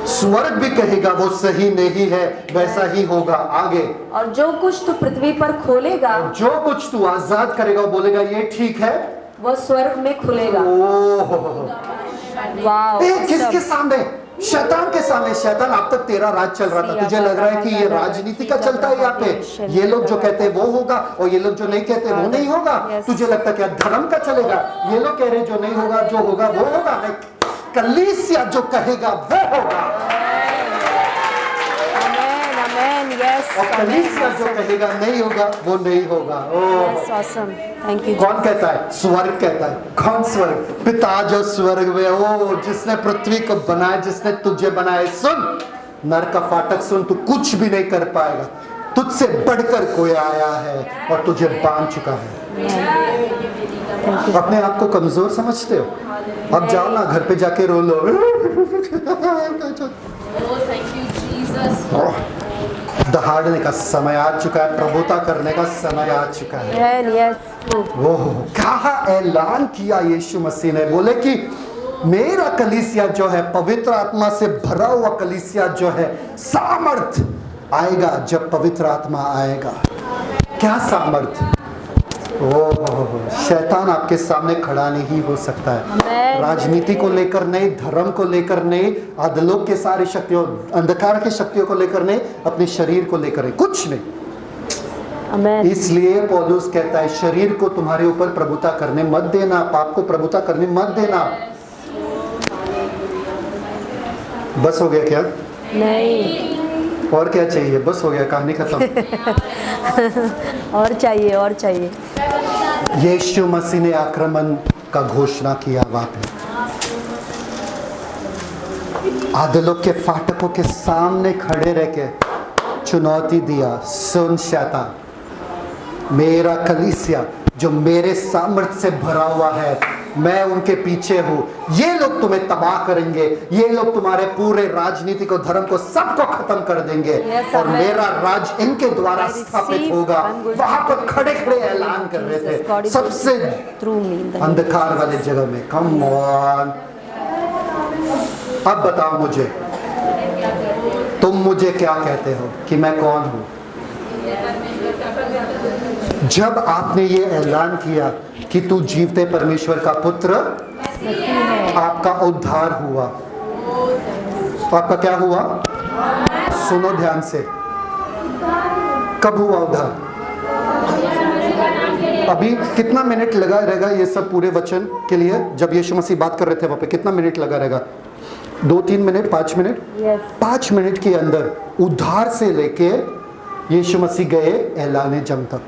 स्वर्ग भी कहेगा वो सही नहीं है, वैसा ही होगा। आगे। और जो कुछ तू पृथ्वी पर खोलेगा, जो कुछ तू आजाद करेगा, वो बोलेगा ये ठीक है, वो स्वर्ग में खुलेगा। वाह! किसके सामने? शैतान के सामने। शैतान, अब तक तेरा राज चल रहा था, तुझे लग रहा है कि ये राजनीति का चलता है यहाँ पे, ये लोग जो कहते हैं वो होगा और ये लोग जो नहीं कहते वो नहीं होगा। तुझे लगता है क्या धर्म का चलेगा? ये लोग कह रहे जो नहीं होगा, जो होगा वो होगा। कलीसिया जो कहेगा वो होगा, और कलीसिया जो कहेगा नहीं होगा वो नहीं होगा। Thank you. कौन कहता है? स्वर्ग कहता है। कौन स्वर्ग? पिता जो स्वर्ग में, ओ जिसने पृथ्वी को बनाया, जिसने तुझे बनाया। सुन, नर का फाटक सुन, तू कुछ भी नहीं कर पाएगा, तुझसे बढ़कर कोई आया है और तुझे बांध चुका है। अपने आप को कमजोर समझते हो? अब जाओ ना घर पे जाके रो लो। दहाड़ने का समय आ चुका है, प्रभुता करने का समय आ चुका है। Yes. ओह, कहा ऐलान किया यीशु मसीह ने, बोले कि मेरा कलीसिया जो है, पवित्र आत्मा से भरा हुआ कलीसिया जो है, सामर्थ आएगा जब पवित्र आत्मा आएगा। क्या सामर्थ? ओह, शैतान आपके सामने खड़ा नहीं हो सकता है। राजनीति को लेकर नहीं, धर्म को लेकर नहीं, अधलोक के सारी शक्तियों, अंधकार की शक्तियों को लेकर नहीं, अपने शरीर को लेकर नहीं, कुछ नहीं। Amen. इसलिए पौलुस कहता है शरीर को तुम्हारे ऊपर प्रभुता करने मत देना, पाप को प्रभुता करने मत देना। बस हो गया क्या? नहीं, और क्या चाहिए? बस हो गया, कहानी खत्म। और चाहिए, और चाहिए। यीशु मसीह ने आक्रमण का घोषणा किया वहां पे, अधोलोक के फाटकों के सामने खड़े रह के चुनौती दिया, सुन शैतान, मेरा कलीसिया जो मेरे सामर्थ्य से भरा हुआ है, मैं उनके पीछे हूं। ये लोग तुम्हें तबाह करेंगे, ये लोग तुम्हारे पूरे राजनीति को, धर्म को, सबको खत्म कर देंगे। Yes, और amen. मेरा राज इनके द्वारा स्थापित होगा। वहां पर खड़े खड़े ऐलान कर रहे थे, सबसे अंधकार वाले जगह में। कम ऑन, अब बताओ मुझे, तुम मुझे क्या कहते हो कि मैं कौन हूं? जब आपने ये ऐलान किया कि तू जीवते परमेश्वर का पुत्र, आपका उद्धार हुआ। आपका क्या हुआ? सुनो ध्यान से, कब हुआ उद्धार? अभी कितना मिनट लगा रहेगा ये सब पूरे वचन के लिए? जब यीशु मसीह बात कर रहे थे वहां पे कितना मिनट लगा रहेगा? 2-3 मिनट, 5 मिनट? Yes. 5 मिनट के अंदर उद्धार से लेके यीशु मसीह गए ऐलाने जंग तक।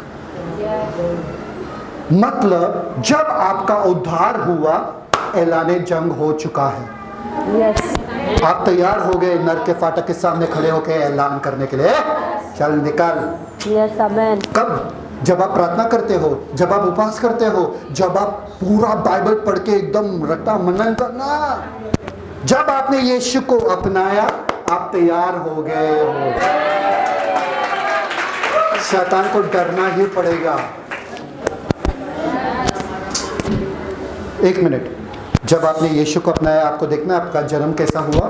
मतलब जब आपका उद्धार हुआ, ऐलाने जंग हो चुका है। Yes. आप तैयार हो गए नर के फाटक के सामने खड़े होकर ऐलान करने के लिए, चल निकल। Yes, amen. कब? जब आप प्रार्थना करते हो, जब आप उपवास करते हो, जब आप पूरा बाइबल पढ़ के एकदम रट्टा मनन करना, जब आपने यीशु को अपनाया, आप तैयार हो गए हो। शैतान को डरना ही पड़ेगा। 1 मिनट, जब आपने यीशु को अपनाया, आपको देखना है आपका जन्म कैसा हुआ।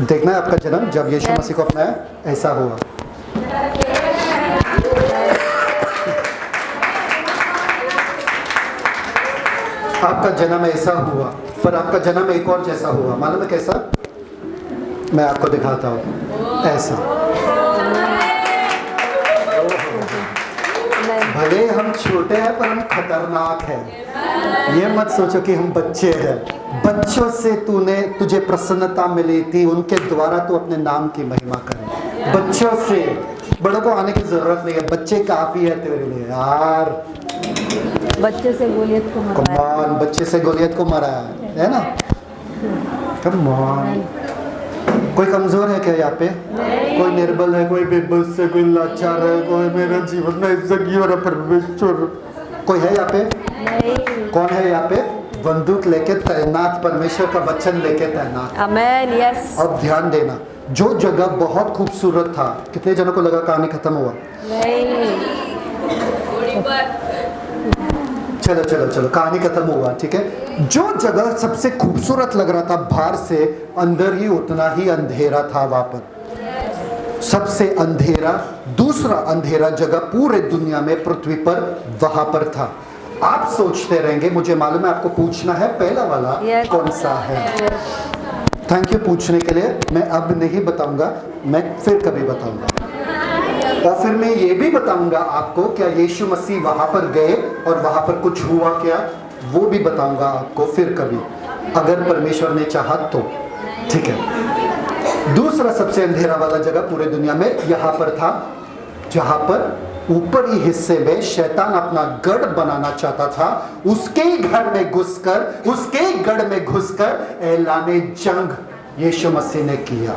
देखना है आपका जन्म जब यीशु मसीह को अपनाया, ऐसा हुआ। आपका जन्म ऐसा हुआ, पर आपका जन्म एक और जैसा हुआ। मालूम है कैसा? मैं आपको दिखाता हूँ। ऐसा। भले हम छोटे हैं पर हम खतरनाक हैं। ये मत सोचो कि हम बच्चे हैं। बच्चों से तुझे प्रसन्नता मिली थी, उनके द्वारा तू अपने नाम की महिमा करे। बच्चों से, बड़ों को आने की जरूरत नहीं है, बच्चे काफी है तेरे लिए यार। बच्चे से गोलियत को मराया। कम ऑन, बच्चे से गोलियत को मराया है ना? Come on. कोई कमजोर है क्या यहाँ पे? कोई निर्बल है, कोई बेबस है, कोई लाचार है, कोई मेरा जीवन में जिंदगी और परमेश्वर, कोई है यहाँ पे? नहीं। कौन है यहाँ पे? बंदूक लेके तैनात, परमेश्वर का वचन लेके तैनात। आमेन। यस। अब ध्यान देना, जो जगह बहुत खूबसूरत था, कितने जनों को लगा कहानी खत्म हुआ? नहीं। चलो चलो चलो, कहानी खत्म हुआ, ठीक है। जो जगह सबसे खूबसूरत लग रहा था बाहर से, अंदर ही उतना ही अंधेरा था वहां पर। सबसे अंधेरा, दूसरा अंधेरा जगह पूरे दुनिया में, पृथ्वी पर, वहां पर था। आप सोचते रहेंगे, मुझे मालूम है आपको पूछना है पहला वाला कौन सा है। थैंक यू पूछने के लिए। मैं अब नहीं बताऊंगा, मैं फिर कभी बताऊंगा। और फिर मैं ये भी बताऊंगा आपको क्या यीशु मसीह वहां पर गए और वहां पर कुछ हुआ क्या, वो भी बताऊंगा आपको फिर कभी, अगर परमेश्वर ने चाहा तो, ठीक है। दूसरा सबसे अंधेरा वाला जगह पूरे दुनिया में यहाँ पर था, जहां पर ऊपरी हिस्से में शैतान अपना गढ़ बनाना चाहता था। उसके घर में घुसकर ऐलाने जंग यीशु मसीह ने किया।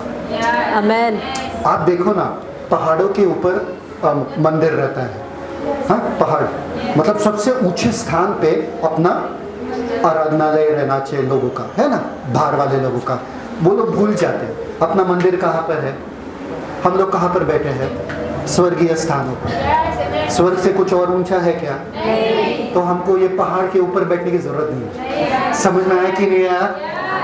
आमेन। आप देखो ना, पहाड़ों के ऊपर मंदिर रहता है। हाँ, पहाड़ मतलब सबसे ऊंचे स्थान पे अपना आराधनालय रहना चाहिए लोगों का, है ना? बाहर वाले लोगों का, वो लोग भूल जाते हैं अपना मंदिर कहाँ पर है। हम लोग कहाँ पर बैठे हैं? स्वर्गीय स्थानों पर। स्वर्ग से कुछ और ऊंचा है क्या? तो हमको ये पहाड़ के ऊपर बैठने की जरूरत नहीं। समझ में आया कि नहीं आया?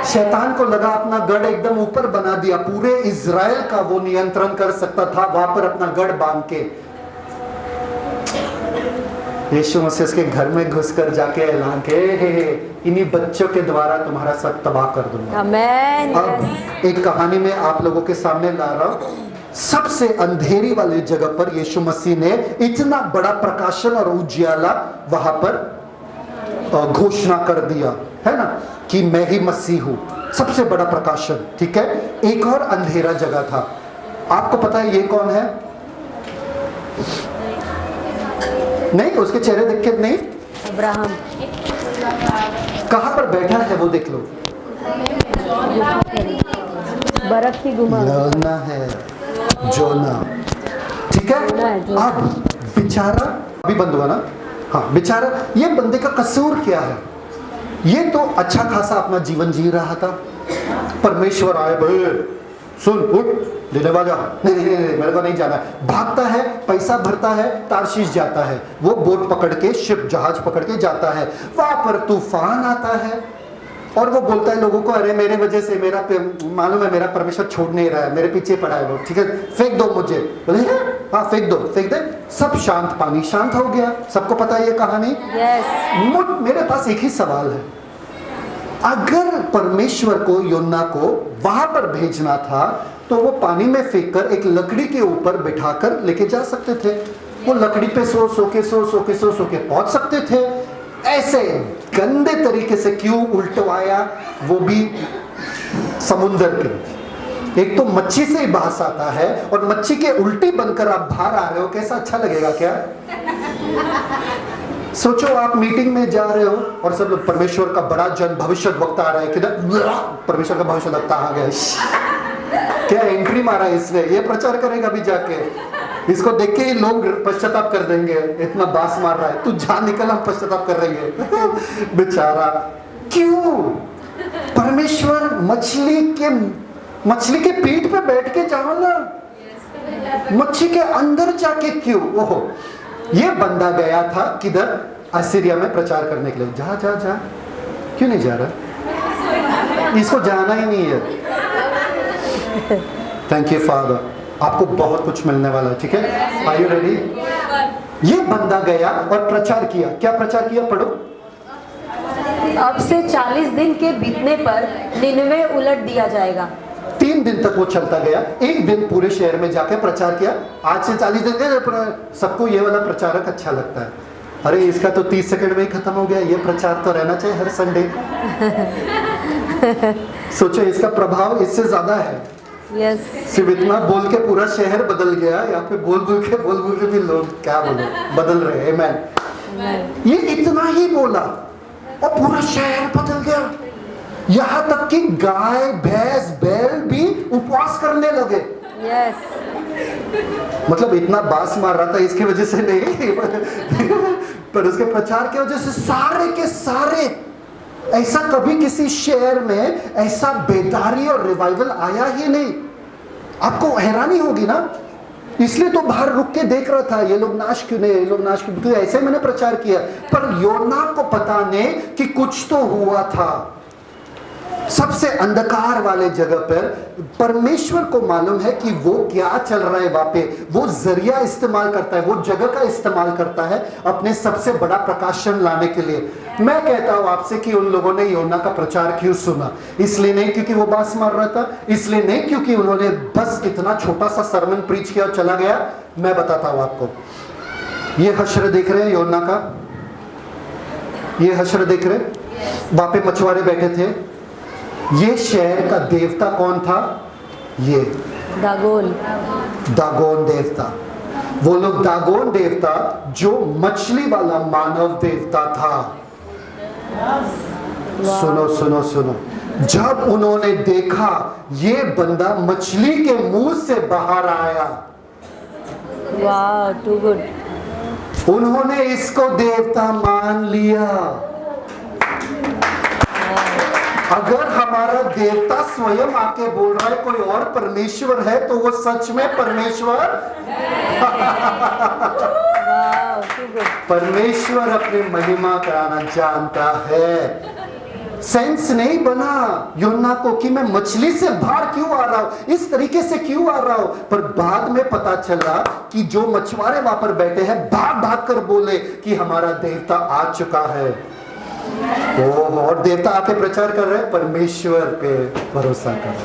शैतान को लगा अपना गढ़ एकदम ऊपर बना दिया, पूरे इजराइल का वो नियंत्रण कर सकता था वहां पर अपना गढ़ बांध के। यीशु मसीह के घर में घुसकर जाके ऐलान के इन्हीं बच्चों के द्वारा तुम्हारा सब तबाह कर दूंगा। आमेन। अब एक कहानी में आप लोगों के सामने ला रहा हूं। सबसे अंधेरी वाली जगह पर यीशु मसीह ने इतना बड़ा प्रकाशन और उजियाला वहां पर घोषणा कर दिया है ना कि मैं ही मसीह हूं। सबसे बड़ा प्रकाशन, ठीक है। एक और अंधेरा जगह था। आपको पता है ये कौन है? नहीं, उसके चेहरे देख के नहीं। अब्राहम। कहां पर बैठा है वो देख लो। बर्फ की गुफा। योना है, जोना, ठीक है। अब बेचारा अभी बंद हुआ ना? हाँ, बेचारा, ये बंदे का कसूर क्या है? ये तो अच्छा खासा अपना जीवन जी रहा था। परमेश्वर आए, भाई सुन उठ, लेने वाला नहीं, मेरे को नहीं जाना। भागता है, पैसा भरता है, तारशीश जाता है, वो बोट पकड़ के, शिप जहाज पकड़ के जाता है। वहां पर तूफान आता है और वो बोलता है लोगों को, अरे मेरे वजह से मेरा मालूम है मेरा परमेश्वर छोड़ नहीं रहा है, मेरे पीछे पड़ा है वो, ठीक है, फेंक दो मुझे। बोले हाँ फेंक दो, फेंक दे। सब शांत, पानी शांत हो गया। सबको पता है ये कहानी। मेरे पास एक ही सवाल है, अगर परमेश्वर को योना को वहां पर भेजना था तो वो पानी में फेंककर एक लकड़ी के ऊपर बिठाकर लेके जा सकते थे। वो लकड़ी पे सो के पहुंच सकते थे। ऐसे गंदे तरीके से क्यों उल्टवाया, वो भी समुद्र के। एक तो मच्छी से ही बास आता है और मच्छी के उल्टी बनकर आप बाहर आ रहे हो, कैसा अच्छा लगेगा क्या? सोचो आप मीटिंग में जा रहे हो और सब लोग, परमेश्वर का बड़ा जन भविष्य वक्ता आ रहा है, किधर परमेश्वर का भविष्य वक्ता आ गया, क्या एंट्री मारा इसने, ये प्रचार करेगा अभी जाके, इसको देख के ही लोग पश्चाताप कर देंगे, इतना बास मार रहा है, तू जा निकल, हम पश्चाताप कर देंगे। बेचारा क्यों? परमेश्वर मछली के पीठ पे बैठ के जाओ ना, मच्छी के अंदर जाके क्यों? ओहो, ये बंदा गया था किधर? असीरिया में प्रचार करने के लिए। जा जा जा, क्यों नहीं जा रहा? इसको जाना ही नहीं है। थैंक यू फादर, आपको बहुत कुछ मिलने वाला है, ठीक है। Are you ready? ये बंदा गया और प्रचार किया। क्या प्रचार किया? पढ़ो। अब से 40 दिन के बीतने पर निनवे उलट दिया जाएगा। 3 दिन तक वो चलता गया। एक दिन पूरे शहर में जाके प्रचार किया। आज से 40 दिन सबको ये वाला प्रचारक अच्छा लगता है, अरे इसका तो 30 सेकंड में ही खत्म हो गया, ये प्रचार तो रहना चाहिए हर संडे। सोचो इसका प्रभाव इससे ज्यादा है। सिर्फ इतना बोल के पूरा शहर बदल गया, यहाँ पे बोल बोल के भी लोग क्या बोले बदल रहे। आमीन। ये इतना ही बोला और पूरा शहर बदल गया। यहाँ तक कि गाय भैंस बैल भी उपवास करने लगे। मतलब इतना बास मार रहा था इसके वजह से नहीं पर उसके प्रचार की वजह से सारे के सारे। ऐसा कभी किसी शहर में ऐसा बेदारी और रिवाइवल आया ही नहीं। आपको हैरानी होगी ना, इसलिए तो बाहर रुक के देख रहा था ये लोग नाश क्यों नहीं, ये लोग नाश क्यों, ऐसे मैंने प्रचार किया। पर योना को पता नहीं कि कुछ तो हुआ था। सबसे अंधकार वाले जगह पर परमेश्वर को मालूम है कि वो क्या चल रहा है वहां पे। वो जरिया इस्तेमाल करता है, वो जगह का इस्तेमाल करता है अपने सबसे बड़ा प्रकाशन लाने के लिए। मैं कहता हूं आपसे कि उन लोगों ने योना का प्रचार क्यों सुना? इसलिए नहीं क्योंकि वो बास मार रहा था, इसलिए नहीं क्योंकि उन्होंने बस इतना छोटा सा सरमन प्रीच किया और चला गया। मैं बताता हूं आपको। ये हश्र देख रहे हैं योना का, ये हश्र देख रहे, वहां पे मछुआरे बैठे थे। ये शहर का देवता कौन था? ये दागोन देवता। वो लोग दागोन देवता जो मछली वाला मानव देवता था। सुनो सुनो सुनो, जब उन्होंने देखा ये बंदा मछली के मुंह से बाहर आया, वाह, टू गुड, उन्होंने इसको देवता मान लिया। अगर हमारा देवता स्वयं आके बोल रहा है कोई और परमेश्वर है तो वो सच में परमेश्वर वाओ, too good. परमेश्वर अपनी महिमा कराना जानता है। सेंस नहीं बना यूहन्ना को कि मैं मछली से बाहर क्यों आ रहा हूं, इस तरीके से क्यों आ रहा हूं, पर बाद में पता चला कि जो मछुआरे वहां पर बैठे हैं भाग भाग कर बोले कि हमारा देवता आ चुका है। ओह, और देवता आके प्रचार कर रहे हैं परमेश्वर पे भरोसा करो।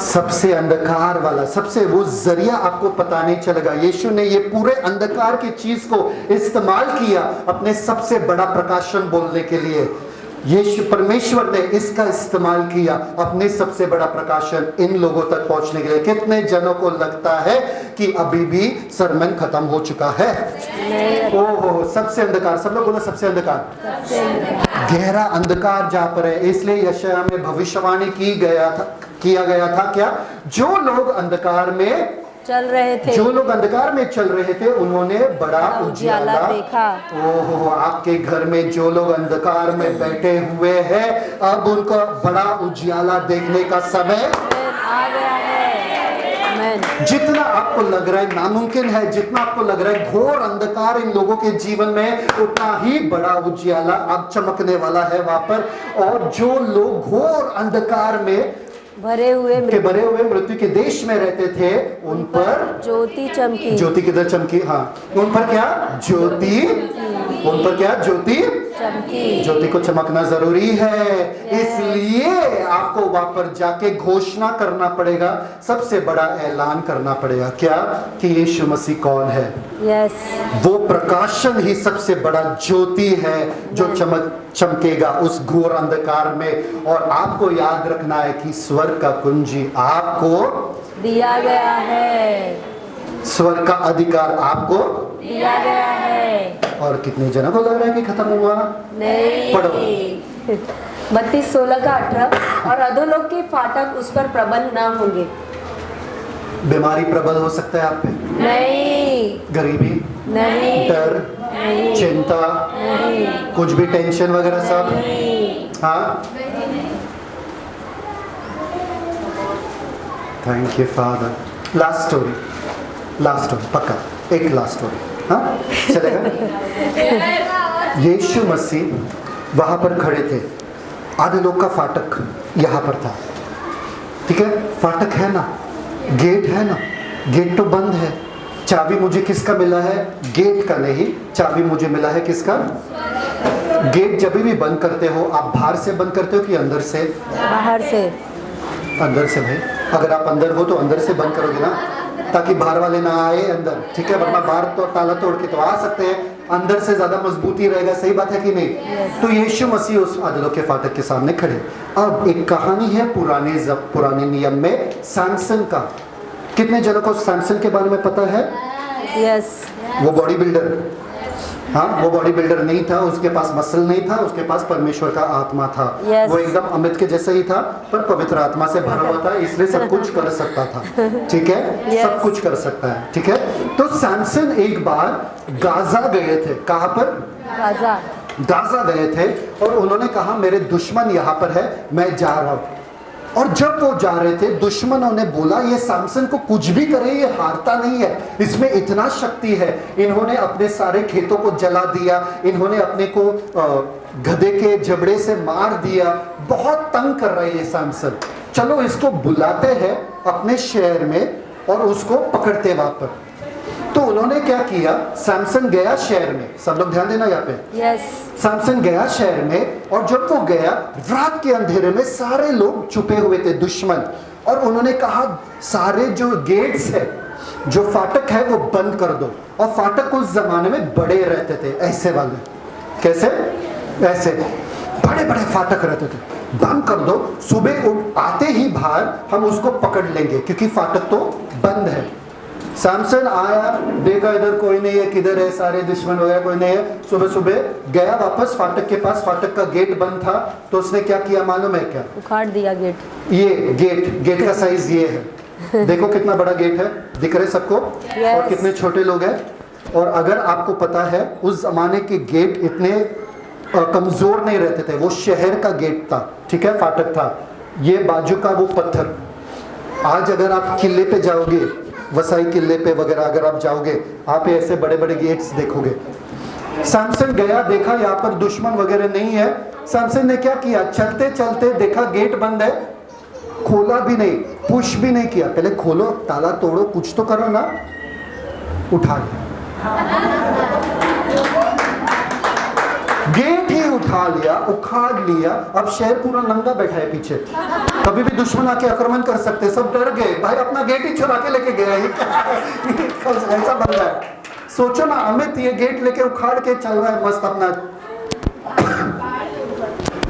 सबसे अंधकार वाला, सबसे वो जरिया आपको पता नहीं चलेगा। यीशु ने ये पूरे अंधकार की चीज को इस्तेमाल किया अपने सबसे बड़ा प्रकाशन बोलने के लिए। यीशु परमेश्वर ने इसका इस्तेमाल किया अपने सबसे बड़ा प्रकाशन इन लोगों तक पहुंचने के लिए। कितने जनों को लगता है कि अभी भी सरमन खत्म हो चुका है? ओहो, सबसे अंधकार, सब लोग बोलो सबसे अंधकार, गहरा अंधकार जहां पर है। इसलिए यशायाह में भविष्यवाणी किया गया था क्या, जो लोग अंधकार में चल रहे थे, जो लोग अंधकार में चल रहे थे उन्होंने बड़ा उजियाला देखा। ओहो, आपके घर में जो लोग अंधकार में बैठे हुए हैं अब उनको बड़ा उजियाला देखने का समय आ गया है। आमीन। जितना आपको लग रहा है नामुमकिन है, जितना आपको लग रहा है घोर अंधकार इन लोगों के जीवन में, उतना ही बड़ा उजियाला अब चमकने वाला है वहां पर। और जो लोग घोर अंधकार में भरे हुए मृत्यु के देश में रहते थे उन पर ज्योति चमकी। ज्योति किधर चमकी? हाँ, उन पर क्या ज्योति, उन पर क्या ज्योति चमकी। ज्योति को चमकना जरूरी है। इसलिए आपको वहां पर जाके घोषणा करना पड़ेगा, सबसे बड़ा ऐलान करना पड़ेगा क्या, कि यीशु मसीह कौन है। यस, वो प्रकाशन ही सबसे बड़ा ज्योति है जो चमकेगा उस घोर अंधकार में। और आपको याद रखना है कि स्वर्ग का कुंजी आपको दिया गया है, स्वर्ग का अधिकार आपको दिया गया है। और कितने जनों को लग रहा है कि खत्म हुआ? नहीं। पढ़ो। मत्ती 16:18, और अधोलोक के फाटक उस पर प्रबल ना होंगे। बीमारी प्रबल हो सकता है आप पे? नहीं। गरीबी नहीं। डर नहीं। चिंता नहीं। कुछ भी टेंशन वगैरह सब? नहीं। हाँ, thank you father. Last story पक्का, एक लास्ट स्टोरी, हाँ चलेगा। यीशु मसीह वहां पर खड़े थे, आधोलोक का फाटक यहां पर था, ठीक है, फाटक है ना, गेट है ना, गेट तो बंद है। चाबी मुझे किसका मिला है? गेट का नहीं, चाबी मुझे मिला है किसका? गेट जब भी बंद करते हो आप बाहर से बंद करते हो कि अंदर से? बाहर से। अंदर से भाई, अगर आप अंदर हो तो अंदर से बंद करोगे ना, ताकि बाहर वाले ना आए अंदर, ठीक है, वरना बाहर तो ताला तोड़ के तो आ सकते हैं, अंदर से ज्यादा मजबूती रहेगा। सही बात है कि नहीं? तो यीशु मसीह उस अधोलोक के फाटक के सामने खड़े। अब एक कहानी है पुराने नियम में सैमसन का। कितने जनों को सैमसन के बारे में पता है? यस। वो बॉडी बिल्डर, हाँ, वो बॉडी बिल्डर नहीं था, उसके पास मसल नहीं था, उसके पास परमेश्वर का आत्मा था। Yes. वो एकदम अमित के जैसा ही था, पर पवित्र आत्मा से भरा हुआ था, इसलिए सब कुछ कर सकता था, ठीक है, Yes. सब कुछ कर सकता है, ठीक है। तो सैमसन एक बार गाजा गए थे। कहाँ पर? गाजा गए थे, और उन्होंने कहा मेरे दुश्मन यहाँ पर है, मैं जा रहा हूँ। और जब वो जा रहे थे दुश्मनों ने बोला ये सैमसन को कुछ भी करे ये हारता नहीं है, इसमें इतना शक्ति है। इन्होंने अपने सारे खेतों को जला दिया, इन्होंने अपने को गधे के जबड़े से मार दिया, बहुत तंग कर रहे हैं ये सैमसन। चलो इसको बुलाते हैं अपने शहर में और उसको पकड़ते वहां पर। तो उन्होंने क्या किया, सैमसन गया शहर में, सब लोग ध्यान देना यहाँ पे। यस। सैमसन गया शहर में, और जब वो गया रात के अंधेरे में सारे लोग छुपे हुए थे दुश्मन, और उन्होंने कहा सारे जो गेट्स है, जो फाटक है वो बंद कर दो। और फाटक उस जमाने में बड़े रहते थे, ऐसे वाले, कैसे? ऐसे बड़े बड़े फाटक रहते थे, बंद कर दो, सुबह आते ही बाहर हम उसको पकड़ लेंगे क्योंकि फाटक तो बंद है। सैमसन आया, देखा इधर कोई नहीं है, किधर है सारे दुश्मन वगैरह, कोई नहीं है। सुबह सुबह गया वापस फाटक के पास, फाटक का गेट बंद था, तो उसने क्या किया मालूम है क्या? उखाड़ दिया गेट। ये गेट का साइज ये है, देखो कितना बड़ा गेट है, दिख रहे सबको? Yes. और कितने छोटे लोग हैं। और अगर आपको पता है उस जमाने के गेट इतने कमजोर नहीं रहते थे। वो शहर का गेट था, ठीक है, फाटक था, ये बाजू का वो पत्थर। आज अगर आप किले पे जाओगे, वसाई किले पे वगैरह अगर आप जाओगे, आप ऐसे बड़े बड़े गेट्स देखोगे। सैमसन गया, देखा यहाँ पर दुश्मन वगैरह नहीं है। सैमसन ने क्या किया, चलते चलते देखा गेट बंद है, खोला भी नहीं, पुश भी नहीं किया। पहले खोलो, ताला तोड़ो, कुछ तो करो ना, उठा लिया, गेट ही उठा लिया, उखाड़ लिया। अब शहर पूरा नंगा बैठा है पीछे, कभी भी दुश्मन आके आक्रमण कर सकते। सब डर गए, भाई अपना गेट ही चुरा के लेके गया, ये ऐसा बन रहा है। सोचो ना, अमित ये गेट लेके उखाड़ के चल रहा है मस्त अपना,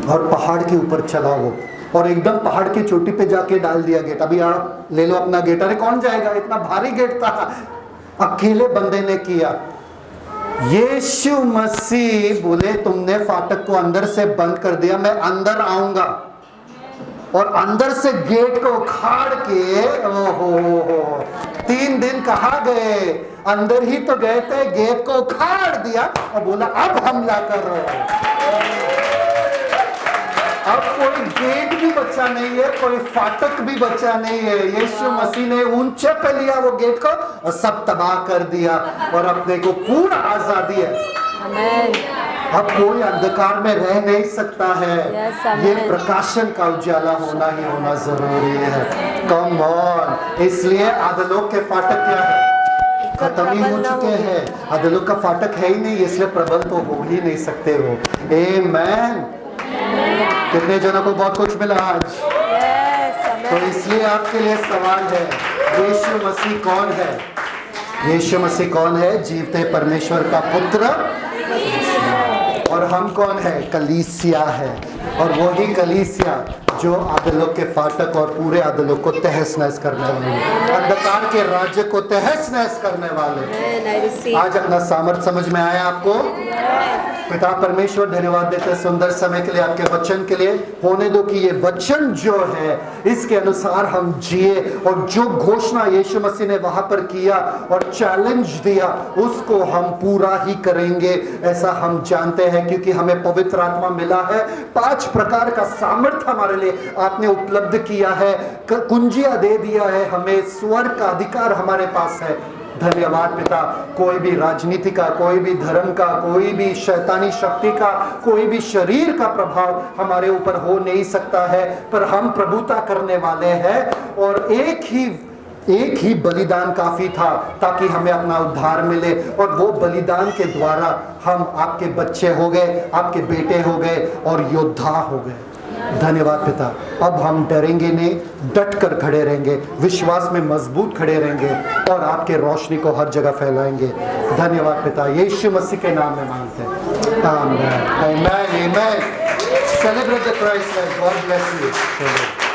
और पहाड़ के ऊपर चला वो, और एकदम पहाड़ की चोटी पे जाके डाल दिया गेट। अभी आप ले लो अपना गेट। अरे कौन जाएगा, इतना भारी गेट था, अकेले बंदे ने किया। यीशु मसीह बोले तुमने फाटक को अंदर से बंद कर दिया, मैं अंदर आऊंगा और अंदर से गेट को उखाड़ के, ओहो 3 दिन कहाँ गए, अंदर ही तो गए थे, गेट को उखाड़ दिया और बोला अब हमला करो। अब कोई गेट भी बचा नहीं है, कोई फाटक भी बचा नहीं है। यीशु मसीह ने ऊंचे पे लिया वो गेट को और सब तबाह कर दिया और अपने को पूरा आजादी है। अब कोई अंधकार में रह नहीं सकता है। ये प्रकाशन का उजाला होना ही होना जरूरी है। Come on. इसलिए अधोलोक के फाटक क्या है, खत्म ही हो चुके हैं। अधोलोक का फाटक है ही नहीं, इसलिए प्रबल तो हो ही नहीं सकते हो। आमेन। कितने जनों को बहुत कुछ मिला आज? तो इसलिए आपके लिए सवाल है, यीशु मसीह कौन है? यीशु मसीह कौन है? जीवते परमेश्वर का पुत्र। और हम कौन है? कलीसिया है। और वही कलीसिया जो अधोलोक के फाटक और पूरे अधोलोक को तहस नहस करने वाले, अंधकार के राज्य को तहस नहस करने वाले। आज अपना सामर्थ समझ में आया आपको? पिता परमेश्वर धन्यवाद देते हैं सुंदर समय के लिए, आपके वचन के लिए। होने दो कि ये वचन जो है इसके अनुसार हम जिए और जो घोषणा यीशु मसीह ने वहां पर किया और चैलेंज दिया उसको हम पूरा ही करेंगे, ऐसा हम जानते हैं, क्योंकि हमें पवित्र आत्मा मिला है। 5 प्रकार का सामर्थ्य हमारे लिए आपने उपलब्ध किया है, कुंजिया दे दिया है हमें, स्वर्ग का अधिकार हमारे पास है। धन्यवाद पिता। कोई भी राजनीति का, कोई भी धर्म का, कोई भी शैतानी शक्ति का, कोई भी शरीर का प्रभाव हमारे ऊपर हो नहीं सकता है, पर हम प्रभुता करने वाले हैं। और एक ही बलिदान काफी था ताकि हमें अपना उद्धार मिले, और वो बलिदान के द्वारा हम आपके बच्चे हो गए, आपके बेटे हो गए और योद्धा हो गए। धन्यवाद पिता। अब हम डरेंगे नहीं, डट कर खड़े रहेंगे, विश्वास में मजबूत खड़े रहेंगे और आपके रोशनी को हर जगह फैलाएंगे। धन्यवाद पिता, यीशु मसीह के नाम में मांगते हैं। आमीन। आमीन। Celebrate the Christ life. God bless you.